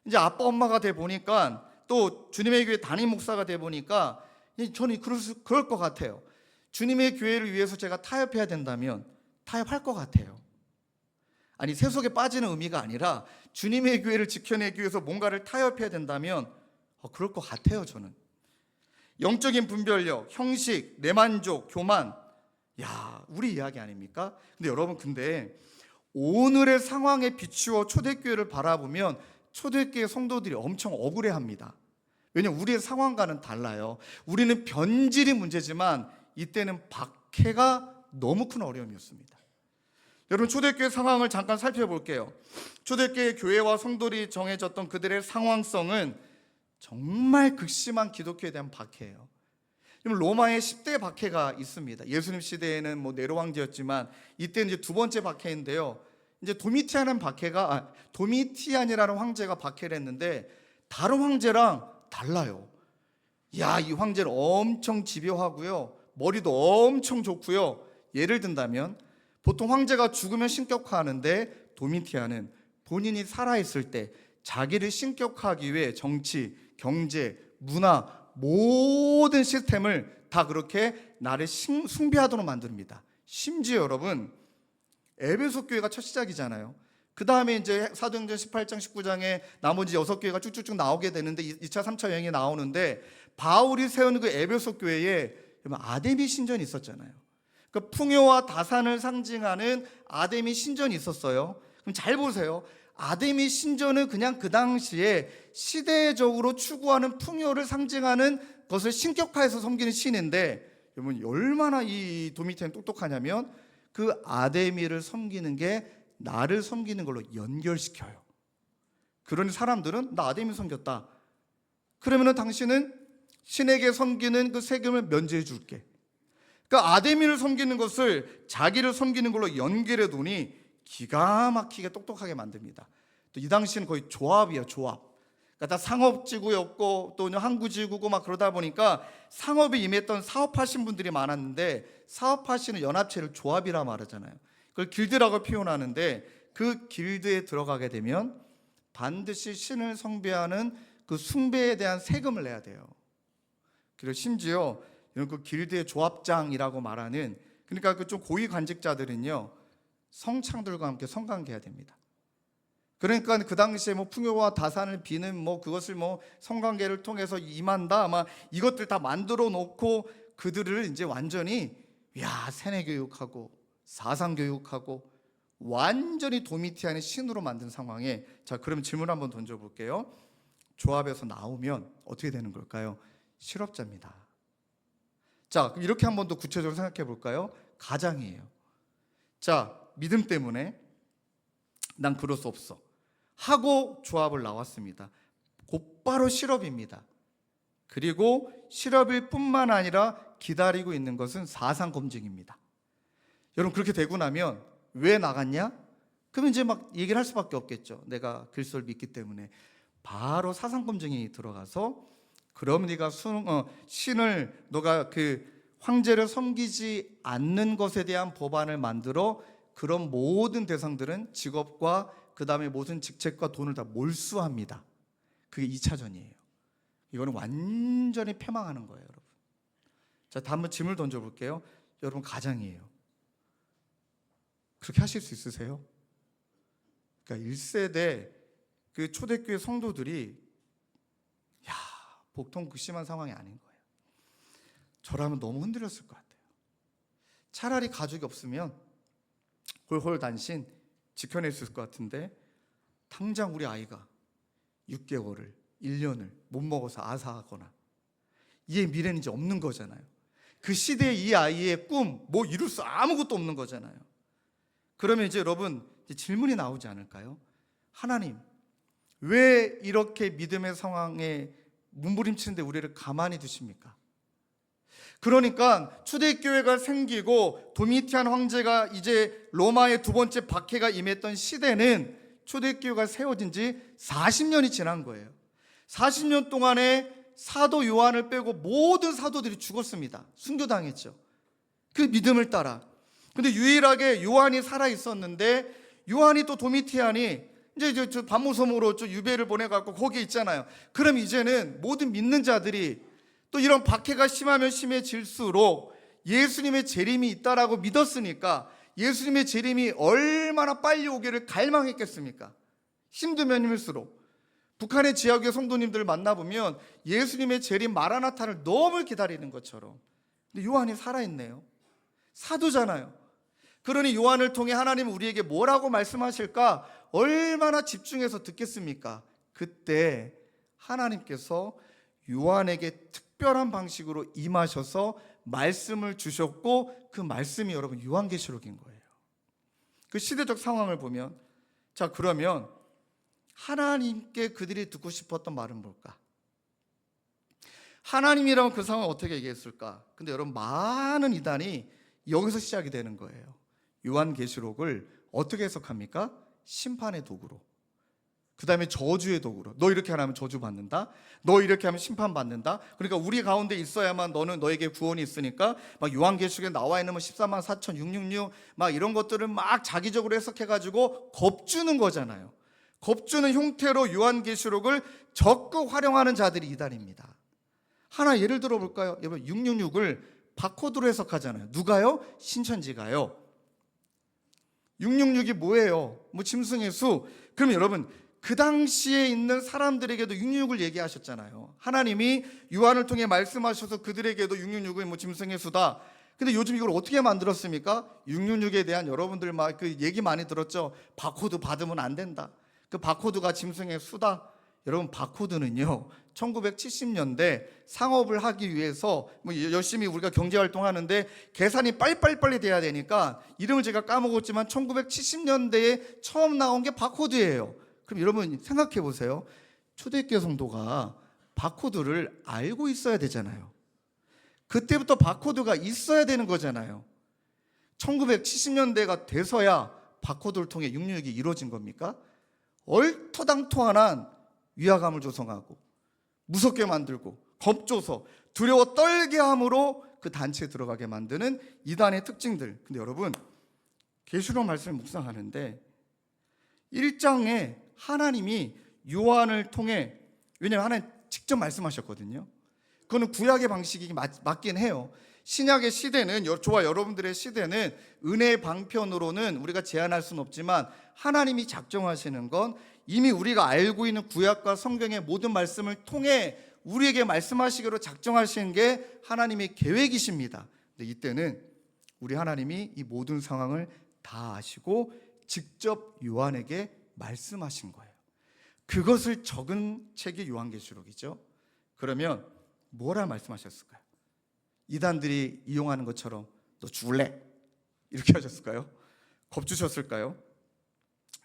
이제 아빠 엄마가 돼 보니까, 또 주님의 교회 담임 목사가 돼 보니까 저는 그럴 것 같아요. 주님의 교회를 위해서 제가 타협해야 된다면 타협할 것 같아요. 아니, 세속에 빠지는 의미가 아니라 주님의 교회를 지켜내기 위해서 뭔가를 타협해야 된다면 그럴 것 같아요. 저는 영적인 분별력, 형식, 내만족, 교만, 우리 이야기 아닙니까? 근데 여러분, 오늘의 상황에 비추어 초대교회를 바라보면 초대교회 성도들이 엄청 억울해합니다. 왜냐하면 우리의 상황과는 달라요. 우리는 변질이 문제지만 이때는 박해가 너무 큰 어려움이었습니다. 여러분, 초대교회 상황을 잠깐 살펴볼게요. 초대교회 교회와 성도들이 정해졌던 그들의 상황성은 정말 극심한 기독교에 대한 박해예요. 로마의 10대 박해가 있습니다. 예수님 시대에는 네로 황제였지만 이때는 이제 두 번째 박해인데요. 이제 도미티안이라는 황제가 박해를 했는데 다른 황제랑 달라요. 이 황제는 엄청 집요하고요, 머리도 엄청 좋고요. 예를 든다면 보통 황제가 죽으면 신격화하는데 도미티안은 본인이 살아있을 때 자기를 신격화하기 위해 정치, 경제, 문화, 모든 시스템을 다 그렇게 나를 숭배하도록 만듭니다. 심지어 여러분, 에베소 교회가 첫 시작이잖아요. 그 다음에 이제 사도행전 18장 19장에 나머지 6교회가 쭉쭉쭉 나오게 되는데 2차 3차 여행이 나오는데, 바울이 세운 그 에베소 교회에 아데미 신전이 있었잖아요. 그 풍요와 다산을 상징하는 아데미 신전이 있었어요. 그럼 잘 보세요. 아데미 신전은 그냥 그 당시에 시대적으로 추구하는 풍요를 상징하는 것을 신격화해서 섬기는 신인데, 여러분 얼마나 이 도미티안이 똑똑하냐면 그 아데미를 섬기는 게 나를 섬기는 걸로 연결시켜요. 그러니 사람들은 나 아데미 섬겼다. 그러면은 당신은 신에게 섬기는 그 세금을 면제해 줄게. 그러니까 아데미를 섬기는 것을 자기를 섬기는 걸로 연결해 두니 기가 막히게 똑똑하게 만듭니다. 또 이 당시는 거의 조합이에요, 조합. 그러니까 다 상업지구였고 또 항구지구고 막 그러다 보니까 상업에 임했던 사업하신 분들이 많았는데, 사업하시는 연합체를 조합이라 말하잖아요. 그걸 길드라고 표현하는데, 그 길드에 들어가게 되면 반드시 신을 숭배하는 그 숭배에 대한 세금을 내야 돼요. 그리고 심지어 이런 그 길드의 조합장이라고 말하는, 그러니까 그 좀 고위 관직자들은요 성창들과 함께 성관계해야 됩니다. 그러니까 그 당시에 뭐 풍요와 다산을 비는 뭐 그것을 뭐 성관계를 통해서 임한다, 아마 이것들 다 만들어 놓고 그들을 이제 완전히 세뇌 교육하고 사상 교육하고 완전히 도미티안의 신으로 만든 상황에, 자 그럼 질문 한번 던져볼게요. 조합에서 나오면 어떻게 되는 걸까요? 실업자입니다. 자, 그럼 이렇게 한번 더 구체적으로 생각해 볼까요? 가장이에요. 자, 믿음 때문에 난 그럴 수 없어 하고 조합을 나왔습니다. 곧바로 실업입니다. 그리고 실업일 뿐만 아니라 기다리고 있는 것은 사상 검증입니다. 여러분 그렇게 되고 나면 왜 나갔냐? 그러면 이제 막 얘기를 할 수밖에 없겠죠. 내가 그리스도를 믿기 때문에. 바로 사상 검증이 들어가서, 그럼 네가 신을, 너가 그 황제를 섬기지 않는 것에 대한 법안을 만들어 그런 모든 대상들은 직업과 그 다음에 모든 직책과 돈을 다 몰수합니다. 그게 2차전이에요. 이거는 완전히 패망하는 거예요, 여러분. 자, 다음 질문을 던져볼게요. 여러분 가장이에요. 그렇게 하실 수 있으세요? 그러니까 1세대 그 초대교회 성도들이 보통 그 심한 상황이 아닌 거예요. 저라면 너무 흔들렸을 것 같아요. 차라리 가족이 없으면 홀홀단신 지켜낼 수 있을 것 같은데, 당장 우리 아이가 6개월을 1년을 못 먹어서 아사하거나, 얘 미래는 이제 없는 거잖아요. 그 시대에 이 아이의 꿈, 뭐 이룰 수 아무것도 없는 거잖아요. 그러면 이제 여러분 이제 질문이 나오지 않을까요? 하나님, 왜 이렇게 믿음의 상황에 몸부림치는데 우리를 가만히 두십니까? 그러니까 초대교회가 생기고 도미티안 황제가 이제 로마의 두 번째 박해가 임했던 시대는 초대교회가 세워진 지 40년이 지난 거예요. 40년 동안에 사도 요한을 빼고 모든 사도들이 죽었습니다. 순교당했죠. 그 믿음을 따라. 근데 유일하게 요한이 살아 있었는데, 요한이 또 도미티안이 이제 저 반모섬으로 저 유배를 보내갖고 거기 있잖아요. 그럼 이제는 모든 믿는 자들이 또 이런 박해가 심하면 심해질수록 예수님의 재림이 있다라고 믿었으니까 예수님의 재림이 얼마나 빨리 오기를 갈망했겠습니까? 힘들면 힘들수록. 북한의 지하교회 성도님들을 만나보면 예수님의 재림 마라나타를 너무 기다리는 것처럼. 근데 요한이 살아있네요. 사도잖아요. 그러니 요한을 통해 하나님은 우리에게 뭐라고 말씀하실까 얼마나 집중해서 듣겠습니까? 그때 하나님께서 요한에게 특별한 방식으로 임하셔서 말씀을 주셨고, 그 말씀이 여러분 요한계시록인 거예요. 그 시대적 상황을 보면, 자 그러면 하나님께 그들이 듣고 싶었던 말은 뭘까? 하나님이라면 그 상황을 어떻게 얘기했을까? 근데 여러분 많은 이단이 여기서 시작이 되는 거예요. 요한계시록을 어떻게 해석합니까? 심판의 도구로, 그 다음에 저주의 도구로. 너 이렇게 하면 저주 받는다, 너 이렇게 하면 심판 받는다. 그러니까 우리 가운데 있어야만 너에게 구원이 있으니까 막 요한계시록에 나와 있는 뭐 14만 4천 666 막 이런 것들을 막 자기적으로 해석해가지고 겁주는 거잖아요. 겁주는 형태로 요한계시록을 적극 활용하는 자들이 이단입니다. 하나 예를 들어볼까요? 여러분 666을 바코드로 해석하잖아요. 누가요? 신천지가요. 666이 뭐예요? 뭐 짐승의 수. 그럼 여러분 그 당시에 있는 사람들에게도 666을 얘기하셨잖아요. 하나님이 요한을 통해 말씀하셔서 그들에게도 666은 뭐 짐승의 수다. 근데 요즘 이걸 어떻게 만들었습니까? 666에 대한 여러분들 막 그 얘기 많이 들었죠. 바코드 받으면 안 된다. 그 바코드가 짐승의 수다. 여러분, 바코드는요 1970년대 상업을 하기 위해서 뭐 열심히 우리가 경제활동하는데 계산이 빨리빨리 돼야 되니까, 이름을 제가 까먹었지만 1970년대에 처음 나온 게 바코드예요. 그럼 여러분 생각해 보세요. 초대교회 성도가 바코드를 알고 있어야 되잖아요. 그때부터 바코드가 있어야 되는 거잖아요. 1970년대가 돼서야 바코드를 통해 666이 이루어진 겁니까? 얼토당토한 위화감을 조성하고 무섭게 만들고 겁줘서 두려워 떨게 함으로 그 단체에 들어가게 만드는 이단의 특징들. 근데 여러분, 계시록 말씀을 묵상하는데 1장에 하나님이 요한을 통해, 왜냐하면 하나님 직접 말씀하셨거든요. 그거는 구약의 방식이 맞긴 해요. 신약의 시대는, 저와 여러분들의 시대는 은혜의 방편으로는 우리가 제한할 수는 없지만 하나님이 작정하시는 건 이미 우리가 알고 있는 구약과 성경의 모든 말씀을 통해 우리에게 말씀하시기로 작정하신 게 하나님의 계획이십니다. 근데 이때는 우리 하나님이 이 모든 상황을 다 아시고 직접 요한에게 말씀하신 거예요. 그것을 적은 책이 요한계시록이죠. 그러면 뭐라 말씀하셨을까요? 이단들이 이용하는 것처럼 너 죽을래? 이렇게 하셨을까요? 겁주셨을까요?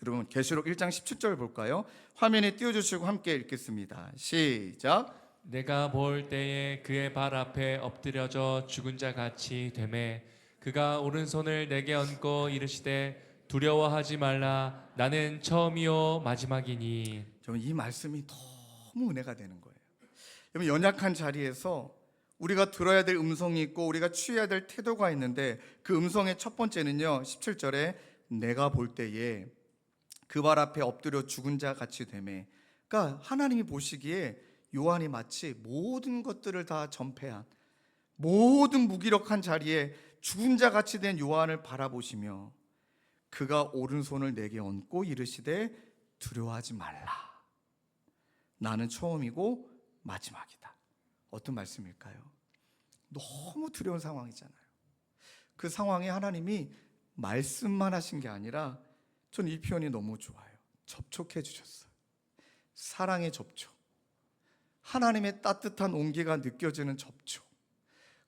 여러분, 계시록 1장 17절 볼까요? 화면에 띄워주시고 함께 읽겠습니다. 시작. 내가 볼 때에 그의 발 앞에 엎드려져 죽은 자 같이 되매 그가 오른손을 내게 얹고 이르시되 두려워하지 말라 나는 처음이요 마지막이니. 저는 이 말씀이 너무 은혜가 되는 거예요. 여러분, 연약한 자리에서 우리가 들어야 될 음성이 있고 우리가 취해야 될 태도가 있는데, 그 음성의 첫 번째는요 17절에 내가 볼 때에 그 발 앞에 엎드려 죽은 자 같이 되매. 그러니까 하나님이 보시기에 요한이 마치 모든 것들을 다 전폐한, 모든 무기력한 자리에 죽은 자 같이 된 요한을 바라보시며 그가 오른손을 내게 얹고 이르시되 두려워하지 말라 나는 처음이고 마지막이다. 어떤 말씀일까요? 너무 두려운 상황이잖아요. 그 상황에 하나님이 말씀만 하신 게 아니라, 전 이 표현이 너무 좋아요. 접촉해 주셨어요. 사랑의 접촉, 하나님의 따뜻한 온기가 느껴지는 접촉.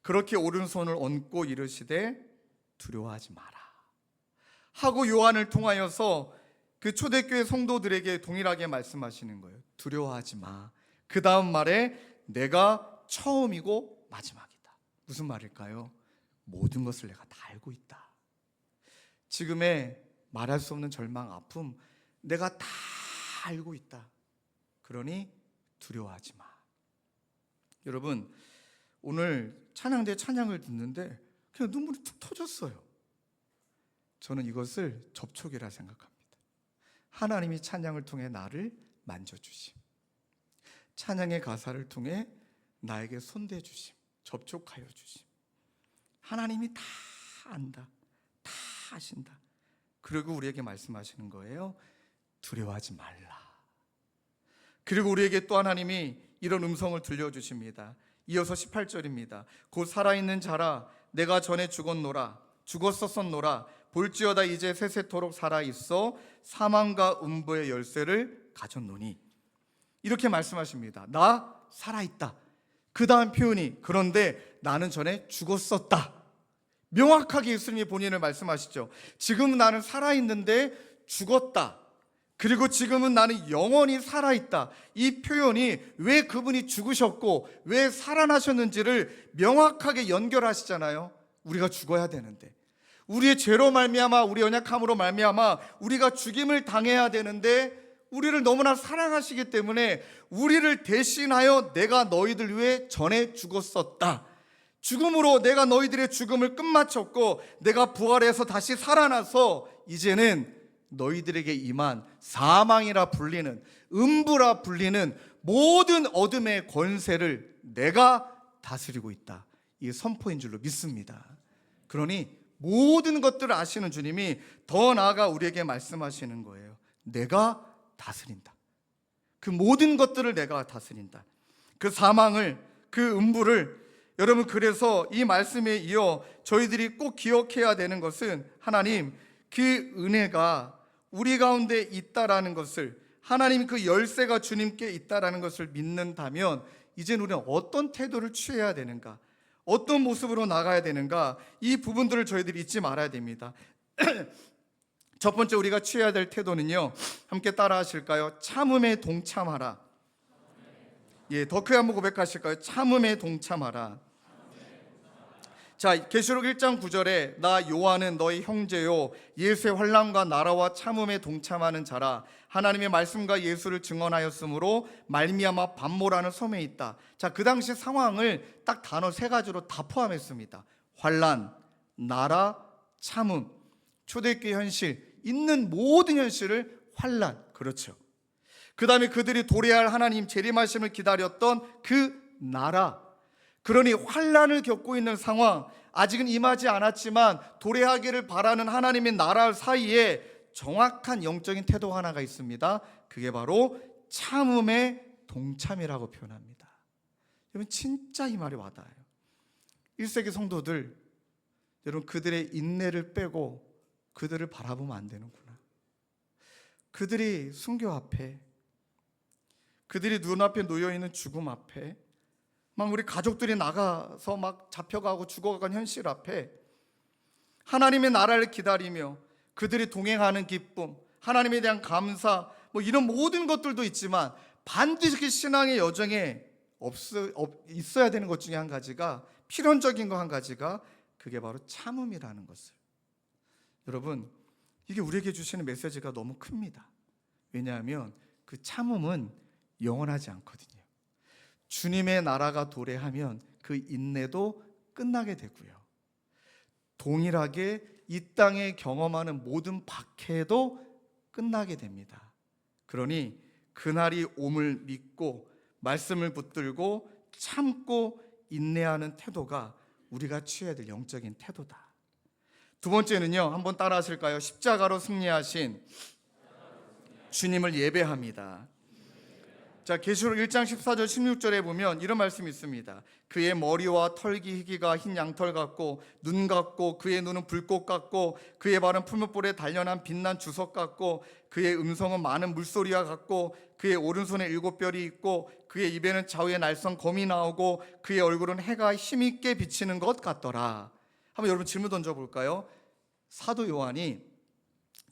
그렇게 오른손을 얹고 이르시되 두려워하지 마라 하고 요한을 통하여서 그 초대교회 성도들에게 동일하게 말씀하시는 거예요. 두려워하지 마. 그 다음 말에 내가 처음이고 마지막이다. 무슨 말일까요? 모든 것을 내가 다 알고 있다. 지금의 말할 수 없는 절망, 아픔, 내가 다 알고 있다. 그러니 두려워하지 마. 여러분, 오늘 찬양대 찬양을 듣는데 그냥 눈물이 툭 터졌어요. 저는 이것을 접촉이라 생각합니다. 하나님이 찬양을 통해 나를 만져주심, 찬양의 가사를 통해 나에게 손대주심, 접촉하여 주심. 하나님이 다 안다, 다 아신다. 그리고 우리에게 말씀하시는 거예요. 두려워하지 말라. 그리고 우리에게 또 하나님이 이런 음성을 들려주십니다. 이어서 18절입니다. 곧 살아있는 자라 내가 전에 죽었었노라 볼지어다 이제 세세토록 살아있어 사망과 음부의 열쇠를 가졌노니. 이렇게 말씀하십니다. 나 살아있다. 그 다음 표현이 그런데 나는 전에 죽었었다. 명확하게 예수님이 본인을 말씀하시죠. 지금 나는 살아있는데 죽었다. 그리고 지금은 나는 영원히 살아있다. 이 표현이 왜 그분이 죽으셨고 왜 살아나셨는지를 명확하게 연결하시잖아요. 우리가 죽어야 되는데, 우리의 죄로 말미암아, 우리 연약함으로 말미암아 우리가 죽임을 당해야 되는데, 우리를 너무나 사랑하시기 때문에 우리를 대신하여 내가 너희들 위해 전에 죽었었다. 죽음으로 내가 너희들의 죽음을 끝마쳤고 내가 부활해서 다시 살아나서 이제는 너희들에게 임한 사망이라 불리는, 음부라 불리는 모든 어둠의 권세를 내가 다스리고 있다. 이게 선포인 줄로 믿습니다. 그러니 모든 것들을 아시는 주님이 더 나아가 우리에게 말씀하시는 거예요. 내가 다스린다. 그 모든 것들을 내가 다스린다. 그 사망을, 그 음부를. 여러분, 그래서 이 말씀에 이어 저희들이 꼭 기억해야 되는 것은 하나님 그 은혜가 우리 가운데 있다라는 것을, 하나님 그 열쇠가 주님께 있다라는 것을 믿는다면 이제 우리는 어떤 태도를 취해야 되는가, 어떤 모습으로 나가야 되는가, 이 부분들을 저희들이 잊지 말아야 됩니다. 첫 번째 우리가 취해야 될 태도는요, 함께 따라 하실까요? 참음에 동참하라. 예, 더 크게 한번 고백하실까요? 참음에 동참하라. 자, 계시록 1장 9절에 나 요한은 너희 형제요 예수의 환난과 나라와 참음에 동참하는 자라. 하나님의 말씀과 예수를 증언하였으므로 말미암아 반모라는 섬에 있다. 자, 그 당시 상황을 딱 단어 3가지로 다 포함했습니다. 환난, 나라, 참음. 초대교회 현실, 있는 모든 현실을 환난. 그렇죠. 그 다음에 그들이 도래할 하나님 재림하심을 기다렸던 그 나라. 그러니 환난을 겪고 있는 상황, 아직은 임하지 않았지만 도래하기를 바라는 하나님의 나라 사이에 정확한 영적인 태도 하나가 있습니다. 그게 바로 참음의 동참이라고 표현합니다. 여러분, 진짜 이 말이 와닿아요. 1세기 성도들, 여러분, 그들의 인내를 빼고 그들을 바라보면 안 되는구나. 그들이 순교 앞에, 그들이 눈앞에 놓여있는 죽음 앞에, 막 우리 가족들이 나가서 막 잡혀가고 죽어가는 현실 앞에 하나님의 나라를 기다리며 그들이 동행하는 기쁨, 하나님에 대한 감사, 뭐 이런 모든 것들도 있지만 반드시 그 신앙의 여정에 있어야 되는 것 중에 한 가지가, 필연적인 거 한 가지가 그게 바로 참음이라는 것을. 여러분, 이게 우리에게 주시는 메시지가 너무 큽니다. 왜냐하면 그 참음은 영원하지 않거든요. 주님의 나라가 도래하면 그 인내도 끝나게 되고요, 동일하게 이 땅에 경험하는 모든 박해도 끝나게 됩니다. 그러니 그날이 옴을 믿고 말씀을 붙들고 참고 인내하는 태도가 우리가 취해야 될 영적인 태도다. 두 번째는요, 한번 따라 하실까요? 십자가로 승리하신 주님을 예배합니다. 자, 계시록 1장 14절 16절에 보면 이런 말씀이 있습니다. 그의 머리와 털기 희기가 흰 양털 같고 눈 같고 그의 눈은 불꽃 같고 그의 발은 풀무불에 단련한 빛난 주석 같고 그의 음성은 많은 물소리와 같고 그의 오른손에 7별이 있고 그의 입에는 좌우의 날선 검이 나오고 그의 얼굴은 해가 힘있게 비치는 것 같더라. 한번 여러분 질문 던져볼까요? 사도 요한이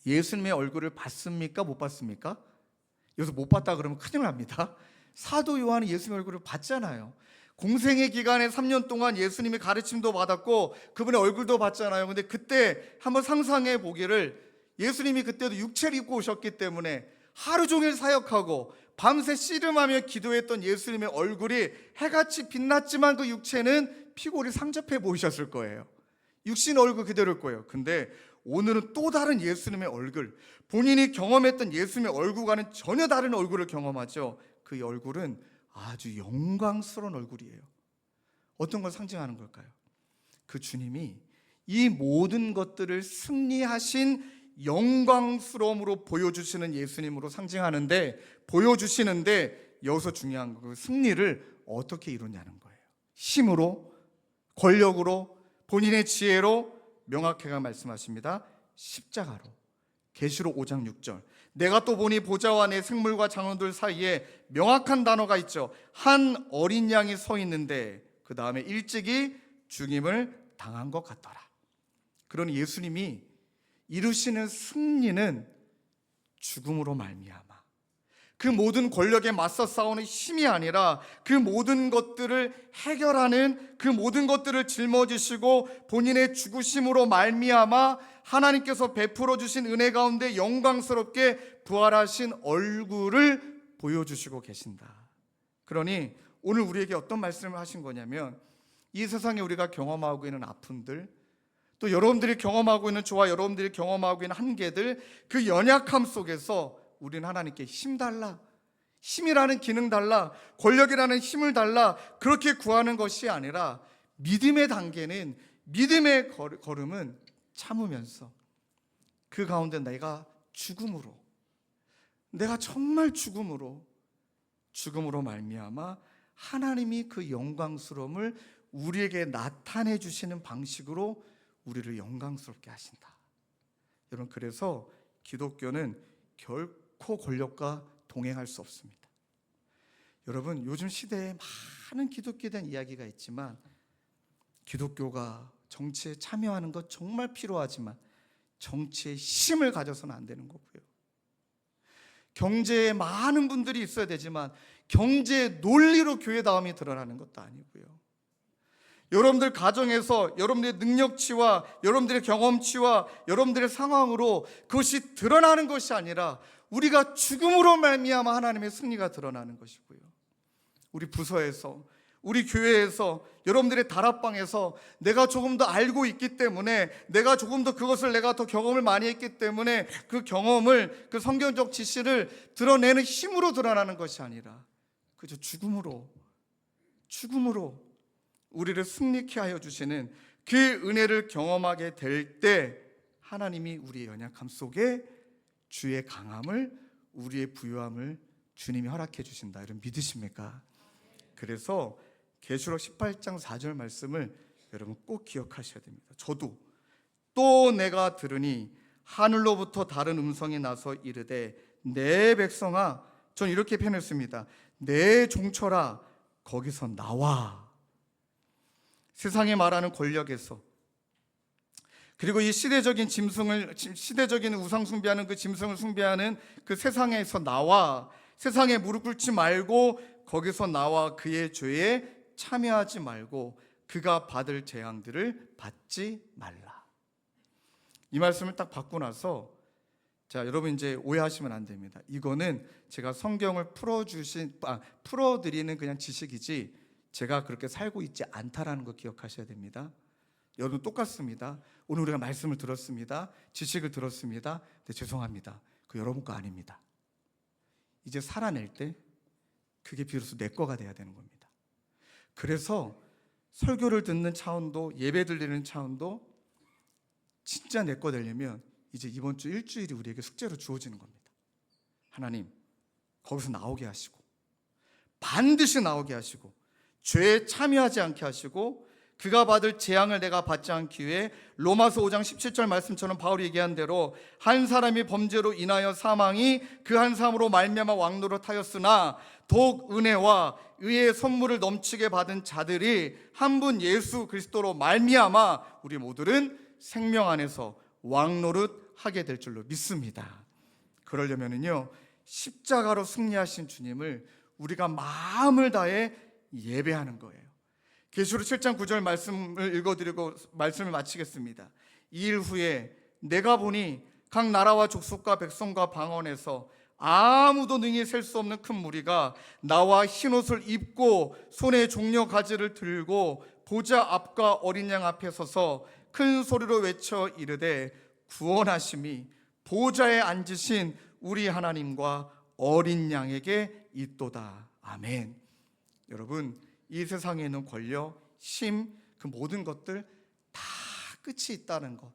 예수님의 얼굴을 봤습니까? 못 봤습니까? 여기서 못 봤다 그러면 큰일 납니다. 사도 요한이 예수님의 얼굴을 봤잖아요. 공생의 기간에 3년 동안 예수님의 가르침도 받았고 그분의 얼굴도 봤잖아요. 근데 그때 한번 상상해 보기를, 예수님이 그때도 육체를 입고 오셨기 때문에 하루 종일 사역하고 밤새 씨름하며 기도했던 예수님의 얼굴이 해같이 빛났지만 그 육체는 피골이 상접해 보이셨을 거예요. 육신 얼굴 그대로일 거예요. 근데 오늘은 또 다른 예수님의 얼굴, 본인이 경험했던 예수님의 얼굴과는 전혀 다른 얼굴을 경험하죠. 그 얼굴은 아주 영광스러운 얼굴이에요. 어떤 걸 상징하는 걸까요? 그 주님이 이 모든 것들을 승리하신 영광스러움으로 보여주시는 예수님으로 상징하는데, 보여주시는데 여기서 중요한 거, 그 승리를 어떻게 이루냐는 거예요. 힘으로, 권력으로, 본인의 지혜로, 명확하게 말씀하십니다. 십자가로. 계시록 5장 6절. 내가 또 보니 보좌와 내 생물과 장로들 사이에 명확한 단어가 있죠. 한 어린 양이 서 있는데 그 다음에 일찍이 죽임을 당한 것 같더라. 그러니 예수님이 이루시는 승리는 죽음으로 말미암아, 그 모든 권력에 맞서 싸우는 힘이 아니라 그 모든 것들을 해결하는, 그 모든 것들을 짊어지시고 본인의 죽으심으로 말미암아 하나님께서 베풀어 주신 은혜 가운데 영광스럽게 부활하신 얼굴을 보여주시고 계신다. 그러니 오늘 우리에게 어떤 말씀을 하신 거냐면, 이 세상에 우리가 경험하고 있는 아픔들, 또 여러분들이 경험하고 있는, 저와 여러분들이 경험하고 있는 한계들, 그 연약함 속에서 우리는 하나님께 힘 달라, 힘이라는 기능 달라, 권력이라는 힘을 달라, 그렇게 구하는 것이 아니라 믿음의 단계는, 믿음의 걸음은 참으면서 그 가운데 내가 죽음으로, 내가 정말 죽음으로 말미암아 하나님이 그 영광스러움을 우리에게 나타내 주시는 방식으로 우리를 영광스럽게 하신다. 여러분, 그래서 기독교는 결코 권력과 동행할 수 없습니다. 여러분, 요즘 시대에 많은 기독교에 대한 이야기가 있지만 기독교가 정치에 참여하는 것 정말 필요하지만 정치에 힘을 가져서는 안 되는 거고요. 경제에 많은 분들이 있어야 되지만 경제의 논리로 교회다움이 드러나는 것도 아니고요. 여러분들 가정에서 여러분들의 능력치와 여러분들의 경험치와 여러분들의 상황으로 그것이 드러나는 것이 아니라 우리가 죽음으로 말미암아 하나님의 승리가 드러나는 것이고요. 우리 부서에서, 우리 교회에서, 여러분들의 다락방에서 내가 조금 더 알고 있기 때문에, 내가 조금 더 그것을 내가 더 경험을 많이 했기 때문에 그 경험을, 그 성경적 지식을 드러내는 힘으로 드러나는 것이 아니라 그저 죽음으로 우리를 승리케 하여 주시는 그 은혜를 경험하게 될 때 하나님이 우리의 연약함 속에 주의 강함을, 우리의 부유함을 주님이 허락해 주신다. 여러분 믿으십니까? 그래서 계시록 18장 4절 말씀을 여러분 꼭 기억하셔야 됩니다. 저도 또 내가 들으니 하늘로부터 다른 음성이 나서 이르되 내 백성아, 전 이렇게 표현했습니다. 내 종처라 거기서 나와. 세상에 말하는 권력에서, 그리고 이 시대적인 우상 숭배하는 그 짐승을 숭배하는 그 세상에서 나와. 세상에 무릎 꿇지 말고 거기서 나와 그의 죄에 참여하지 말고 그가 받을 재앙들을 받지 말라. 이 말씀을 딱 받고 나서, 자, 여러분 이제 오해하시면 안 됩니다. 이거는 제가 성경을 풀어드리는 그냥 지식이지 제가 그렇게 살고 있지 않다라는 거 기억하셔야 됩니다. 여러분 똑같습니다. 오늘 우리가 말씀을 들었습니다. 지식을 들었습니다. 근데 죄송합니다. 그 여러분 거 아닙니다. 이제 살아낼 때 그게 비로소 내 거가 돼야 되는 겁니다. 그래서 설교를 듣는 차원도, 예배 드리는 차원도 진짜 내 거 되려면 이제 이번 주 일주일이 우리에게 숙제로 주어지는 겁니다. 하나님, 거기서 나오게 하시고, 반드시 나오게 하시고, 죄에 참여하지 않게 하시고, 그가 받을 재앙을 내가 받지 않기 위해 로마서 5장 17절 말씀처럼 바울이 얘기한 대로 한 사람이 범죄로 인하여 사망이 그 한 사람으로 말미암아 왕노릇하였으나 더욱 은혜와 의의 선물을 넘치게 받은 자들이 한 분 예수 그리스도로 말미암아 우리 모두는 생명 안에서 왕노릇하게 될 줄로 믿습니다. 그러려면은요, 십자가로 승리하신 주님을 우리가 마음을 다해 예배하는 거예요. 계시록 7장 9절 말씀을 읽어드리고 말씀을 마치겠습니다. 이 일 후에 내가 보니 각 나라와 족속과 백성과 방언에서 아무도 능히 셀 수 없는 큰 무리가 나와 흰옷을 입고 손에 종려 가지를 들고 보좌 앞과 어린 양 앞에 서서 큰 소리로 외쳐 이르되 구원하심이 보좌에 앉으신 우리 하나님과 어린 양에게 있도다. 아멘. 여러분, 이 세상에 있는 권력, 힘, 그 모든 것들 다 끝이 있다는 것,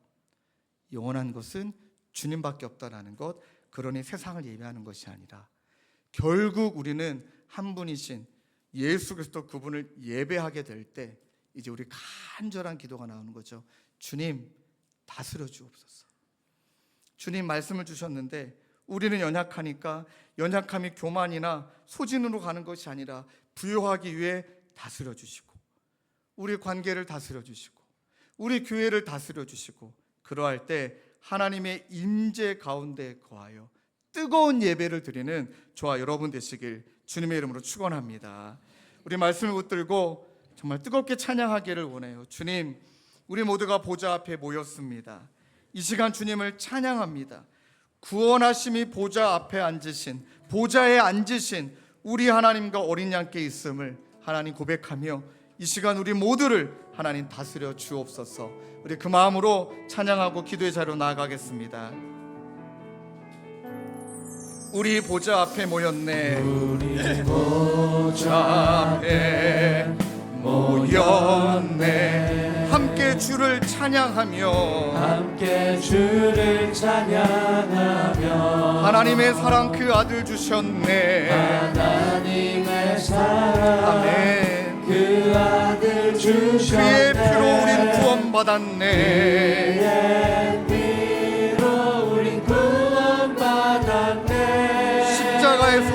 영원한 것은 주님밖에 없다는 것, 그러니 세상을 예배하는 것이 아니라 결국 우리는 한 분이신 예수 그리스도 그분을 예배하게 될 때 이제 우리 간절한 기도가 나오는 거죠. 주님, 다스려 주옵소서. 주님 말씀을 주셨는데 우리는 연약하니까 연약함이 교만이나 소진으로 가는 것이 아니라 부요하기 위해 다스려 주시고, 우리 관계를 다스려 주시고, 우리 교회를 다스려 주시고, 그러할 때 하나님의 임재 가운데 거하여 뜨거운 예배를 드리는 저와 여러분 되시길 주님의 이름으로 축원합니다. 우리 말씀을 붙들고 정말 뜨겁게 찬양하기를 원해요. 주님, 우리 모두가 보좌 앞에 모였습니다. 이 시간 주님을 찬양합니다. 구원하심이 보좌 앞에 앉으신, 보좌에 앉으신 우리 하나님과 어린 양께 있음을 하나님 고백하며 이 시간 우리 모두를 하나님 다스려 주옵소서. 우리 그 마음으로 찬양하고 기도의 자리로 나아가겠습니다. 우리 보좌 앞에 모였네. 우리 보좌 앞에 모였네. 함께 주를 찬양하며, 함께 주를 찬양하며, 하나님의 사랑 그 아들 주셨네. 하나님의 사랑 아멘. 그 아들 주셨네. 그의 피로 우린 구원받았네. 그의 피로 우린 구원받았네. 십자가에서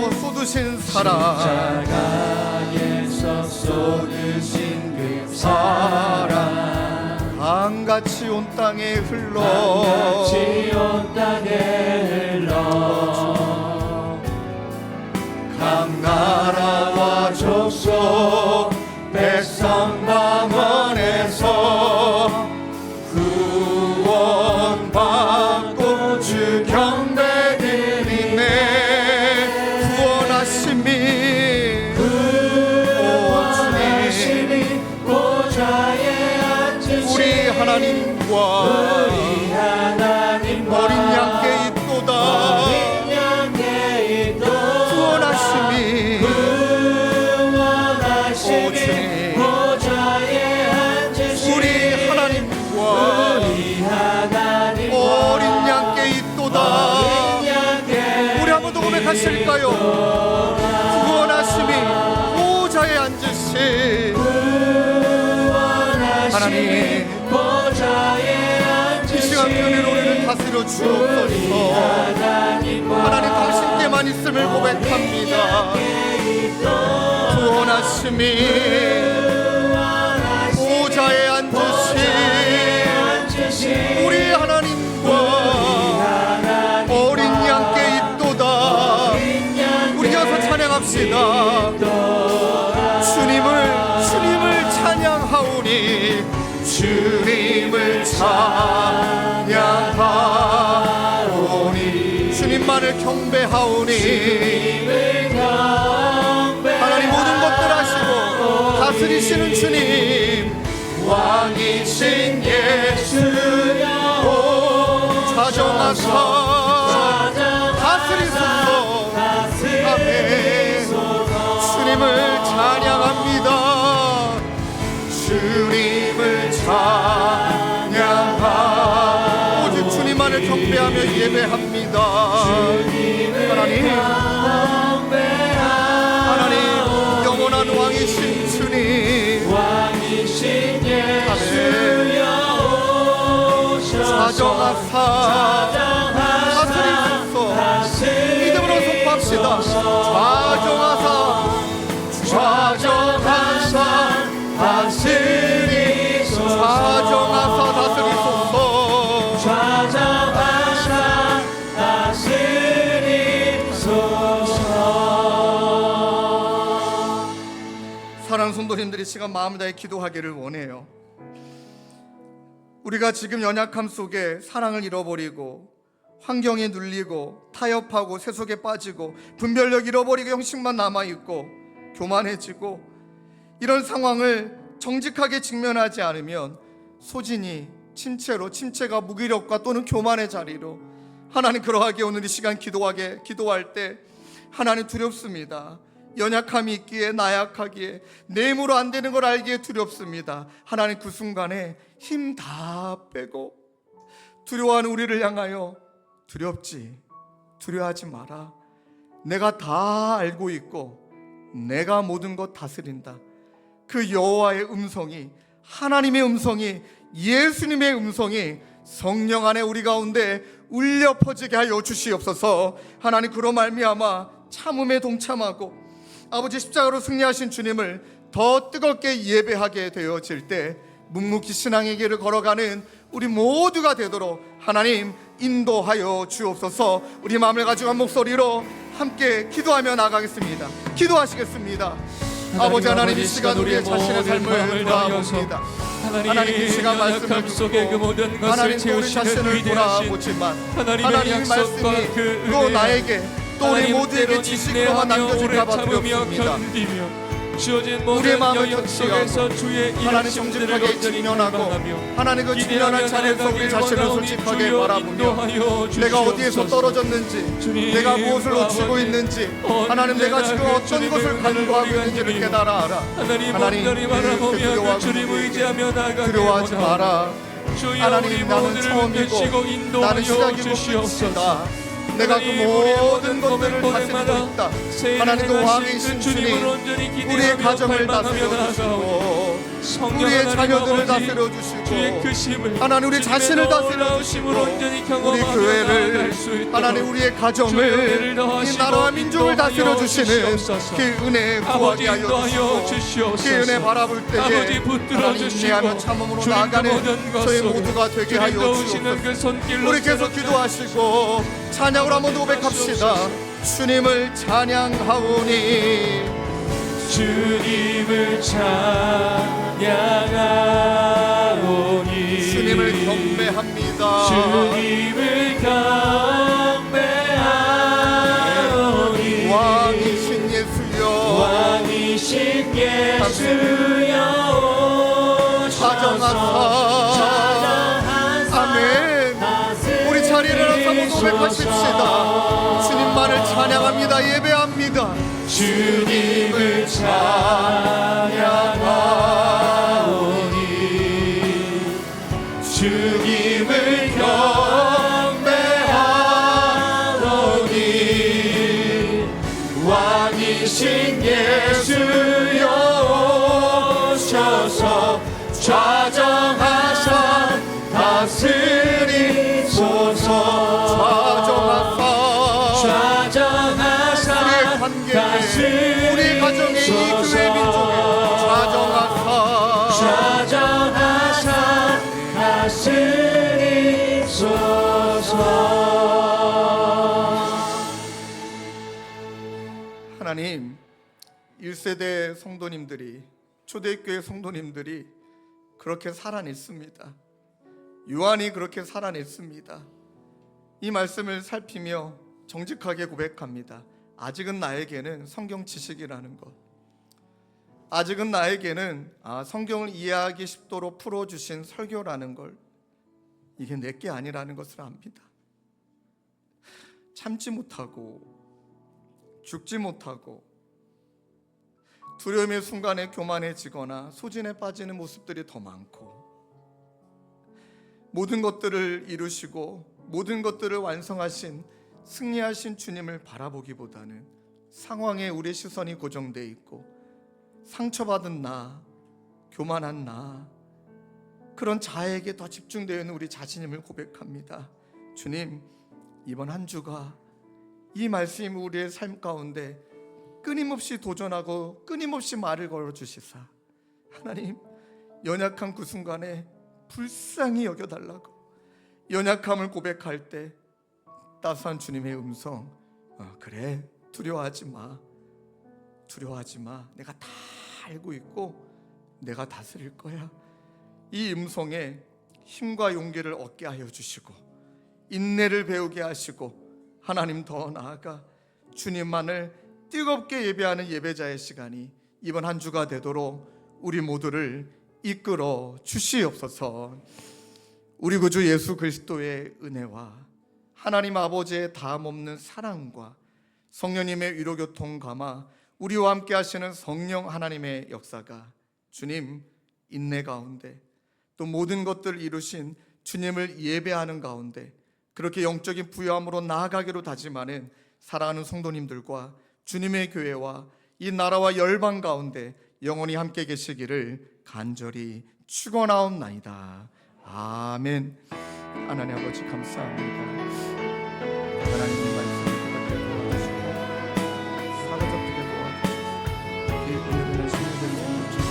사랑 십자가에서 쏟으신 그 사랑 강같이 온 땅에 흘러 강같이 온 땅에 흘러 강나라와 족속 백성 방언에서 구원받고 주 경배 드리네. 구원하심이 구원하심이 보좌에 앉으신 우리 하나님과 우리 하나님과 어린 양께 있도다. 어린 양께 있도다. 구원하심이 구원하심이 보좌에 앉으신 우리 하나님과 우리 하나님과 어린 양께 있도다. 어린 양께 우리 한번 더 고백하실까요? 구원하심이 보좌에 앉으신 하나님, 보좌에 이 시간 그 은혜로 우리를 다스려 주옵소서. 하나님 당신께만 있음을 고백합니다. 구원하심이 보좌에 앉으신 우리 하나님과 어린 양께 있도다. 우리 이어서 찬양합시다. 주님을 찬양하오니 주님을 찬양하오니 주님만을 경배하오니 하나님 모든 것들 하시고 다스리시는 주님 왕이신 예수여 자정하사 다스리소서. 아멘. 주님을 찬양합니다. 주님을 찬양하 오직 주님만을 경배하며 예배합니다. 하나님 영원한 왕이신 주님 예수여 자정하사 다스리소서. 믿음으로 선포합시다. 자정하사 다스리소서. 사랑하는 성도님들이 시간 마음을 다해 기도하기를 원해요. 우리가 지금 연약함 속에 사랑을 잃어버리고 환경에 눌리고 타협하고 세속에 빠지고 분별력 잃어버리고 형식만 남아있고 교만해지고 이런 상황을 정직하게 직면하지 않으면 소진이 침체가 무기력과 또는 교만의 자리로 하나님 그러하게 오늘 이 시간 기도할 때 하나님 두렵습니다. 연약함이 있기에 나약하기에 내 힘으로 안 되는 걸 알기에 두렵습니다. 하나님 그 순간에 힘 다 빼고 두려워하는 우리를 향하여 두려워하지 마라. 내가 다 알고 있고 내가 모든 것 다스린다. 그 여호와의 음성이 하나님의 음성이 예수님의 음성이 성령 안에 우리 가운데 울려 퍼지게 하여 주시옵소서. 하나님 그로 말미암아 참음에 동참하고 아버지 십자가로 승리하신 주님을 더 뜨겁게 예배하게 되어질 때 묵묵히 신앙의 길을 걸어가는 우리 모두가 되도록 하나님 인도하여 주옵소서. 우리 마음을 가지고 한 목소리로 함께 기도하며 나가겠습니다. 기도하시겠습니다. 아버지 하나님 이 시간 우리의 자신의 삶을 돌아봅니다. 하나님 이 시간 말씀을 듣고 하나님 우리 자신을 돌아보지만 하나님의 말씀이 또 나에게 또 우리 모두에게 지식으로만 남겨질까봐 두렵습니다. 우리의 마음을 터치하고 하나님 정직하게 직면하고 하나님 그 직면한 자리에서 우리 자신을 솔직하게 바라보며 내가 어디에서 떨어졌는지 내가 무엇을 놓치고 있는지 하나님 내가 지금 어떤 것을 간구하고 있는지를 깨달아 알아. 하나님 두려워하지 마라. 하나님 나는 처음이고 나는 시작이고 끝이다. 내가 그 모든 것들을 다스리고 있다. 하나님 그 왕이신 주님 우리의 가정을 다스려 주시고 성령 우리의 하나님 자녀들을 아버지, 다스려 주시고 주의 크심을 하나님 우리 주님의 자신을 다스려 놀라우심을 주시고 온전히 우리 경험하며 교회를 나아갈 수 있도록 하나님 우리의 주의 은혜를 가정을 이 더하시고 나라와 민족을 다스려 인도하여 주시는 주시옵소서. 그 은혜 아버지 구하게 하여 인도하여 주시고 주시옵소서. 그 은혜 바라볼 때에 아버지 붙들어 하나님 주시고 인내하며 참음으로 주님 나아가는 모든 것 저희 속에 모두가 되게 주님 하여 도우시는 그 주옵소서. 손길로 우리 계속 새롭게 기도하시고 찬양으로 한번 고백합시다. 주님을 찬양하오니 주님을 찬양하오니 주님을 경배합니다. 주님을 경배하오니 왕이신 예수여 왕이신 예수여 찾아가사 아멘. 우리 자리를 일어나서 한번 고백하십시다. 주님만을 찬양합니다. 예배합니다. 주님을 찬양하오니 주님을 경배하오니 왕이신 예수여 오셔서 좌정하사 다스리소서 좌정하사 우리의 관계에 우리 가정에 이 교회 민족에 좌정하사 다스리소서. 하나님 1세대 성도님들이 초대교회 성도님들이 그렇게 살아냈습니다. 요한이 그렇게 살아냈습니다. 이 말씀을 살피며 정직하게 고백합니다. 아직은 나에게는 성경 지식이라는 것, 아직은 나에게는 성경을 이해하기 쉽도록 풀어주신 설교라는 걸, 이게 내게 아니라는 것을 압니다. 참지 못하고 죽지 못하고 두려움의 순간에 교만해지거나 소진에 빠지는 모습들이 더 많고, 모든 것들을 이루시고 모든 것들을 완성하신 승리하신 주님을 바라보기보다는 상황에 우리의 시선이 고정되어 있고 상처받은 나, 교만한 나, 그런 자에게 더 집중되어 있는 우리 자신임을 고백합니다. 주님, 이번 한 주가 이 말씀이 우리의 삶 가운데 끊임없이 도전하고 끊임없이 말을 걸어주시사 하나님, 연약한 그 순간에 불쌍히 여겨달라고, 연약함을 고백할 때 따스한 주님의 음성, 그래, 두려워하지 마, 내가 다 알고 있고 내가 다스릴 거야. 이 음성에 힘과 용기를 얻게 하여 주시고 인내를 배우게 하시고, 하나님 더 나아가 주님만을 뜨겁게 예배하는 예배자의 시간이 이번 한 주가 되도록 우리 모두를 이끌어 주시옵소서. 우리 구주 예수 그리스도의 은혜와 하나님 아버지의 다함없는 사랑과 성령님의 위로교통 감화, 우리와 함께 하시는 성령 하나님의 역사가 주님 인내 가운데, 또 모든 것들을 이루신 주님을 예배하는 가운데 그렇게 영적인 부요함으로 나아가기로 다짐하는 사랑하는 성도님들과 주님의 교회와 이 나라와 열방 가운데 영원히 함께 계시기를 간절히 축원하옵나이다. 아멘. 하나님 아버지 감사합니다. 하나님의 말씀을 깨닫게 도와주시고 사로잡히게 도와주시고 이 은혜를 내시는 데 도와주시고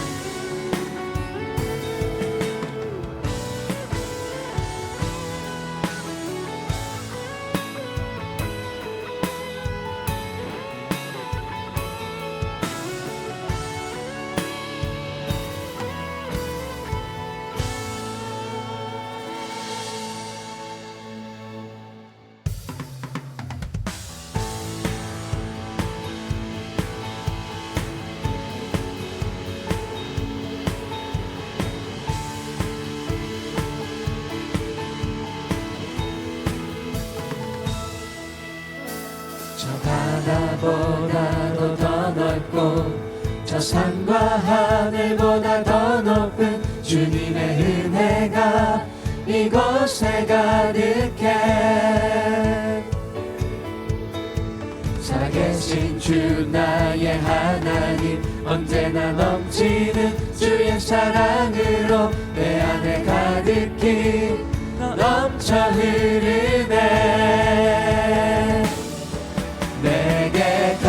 바다보다도 더 넓고 저 산과 하늘보다 더 높은 주님의 은혜가 이곳에 가득해. 살아계신 주 나의 하나님 언제나 넘치는 주의 사랑으로 내 안에 가득히 넘쳐 흐르네. 내게 강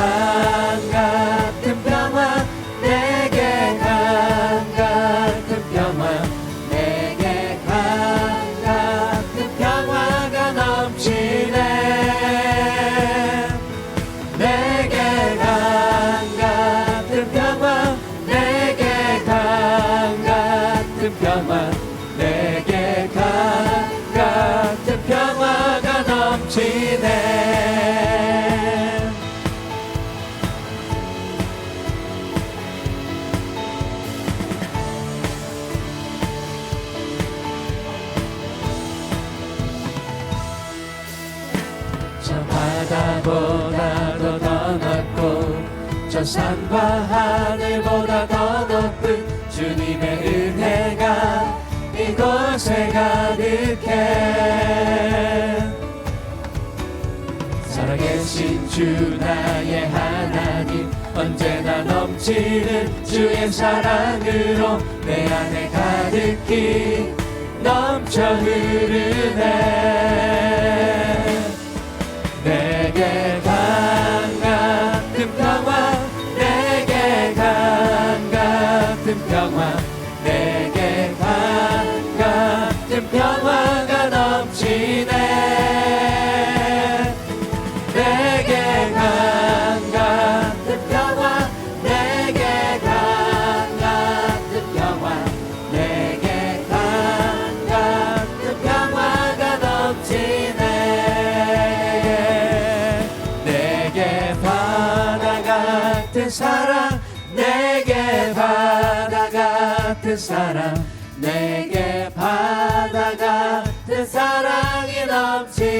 같은 평화, 내게 강 같은 평화, 내게 강 같은 평화가 넘치네. 내게 강 같은 평화, 내게 강 같은 평화, 내게 강 같은 평화가 넘치네. 저 바다보다도 더 넓고 저 산과 하늘보다 더 높은 주님의 은혜가 이곳에 가득해. 살아계신 주 나의 하나님, 언제나 넘치는 주의 사랑으로 내 안에 가득히 넘쳐 흐르네. 내게 강 같은 평화, 내게 강 같은 평화, 내게 강 같은 평화가 넘치네. 내게 강 같은 평화, 내게 강 같은 평화, 내게 강 같은 평화가 넘치네. 내게 바다 같은 사랑, 내게 바다 같은 사랑, 내게 바다 같은 사랑이 넘치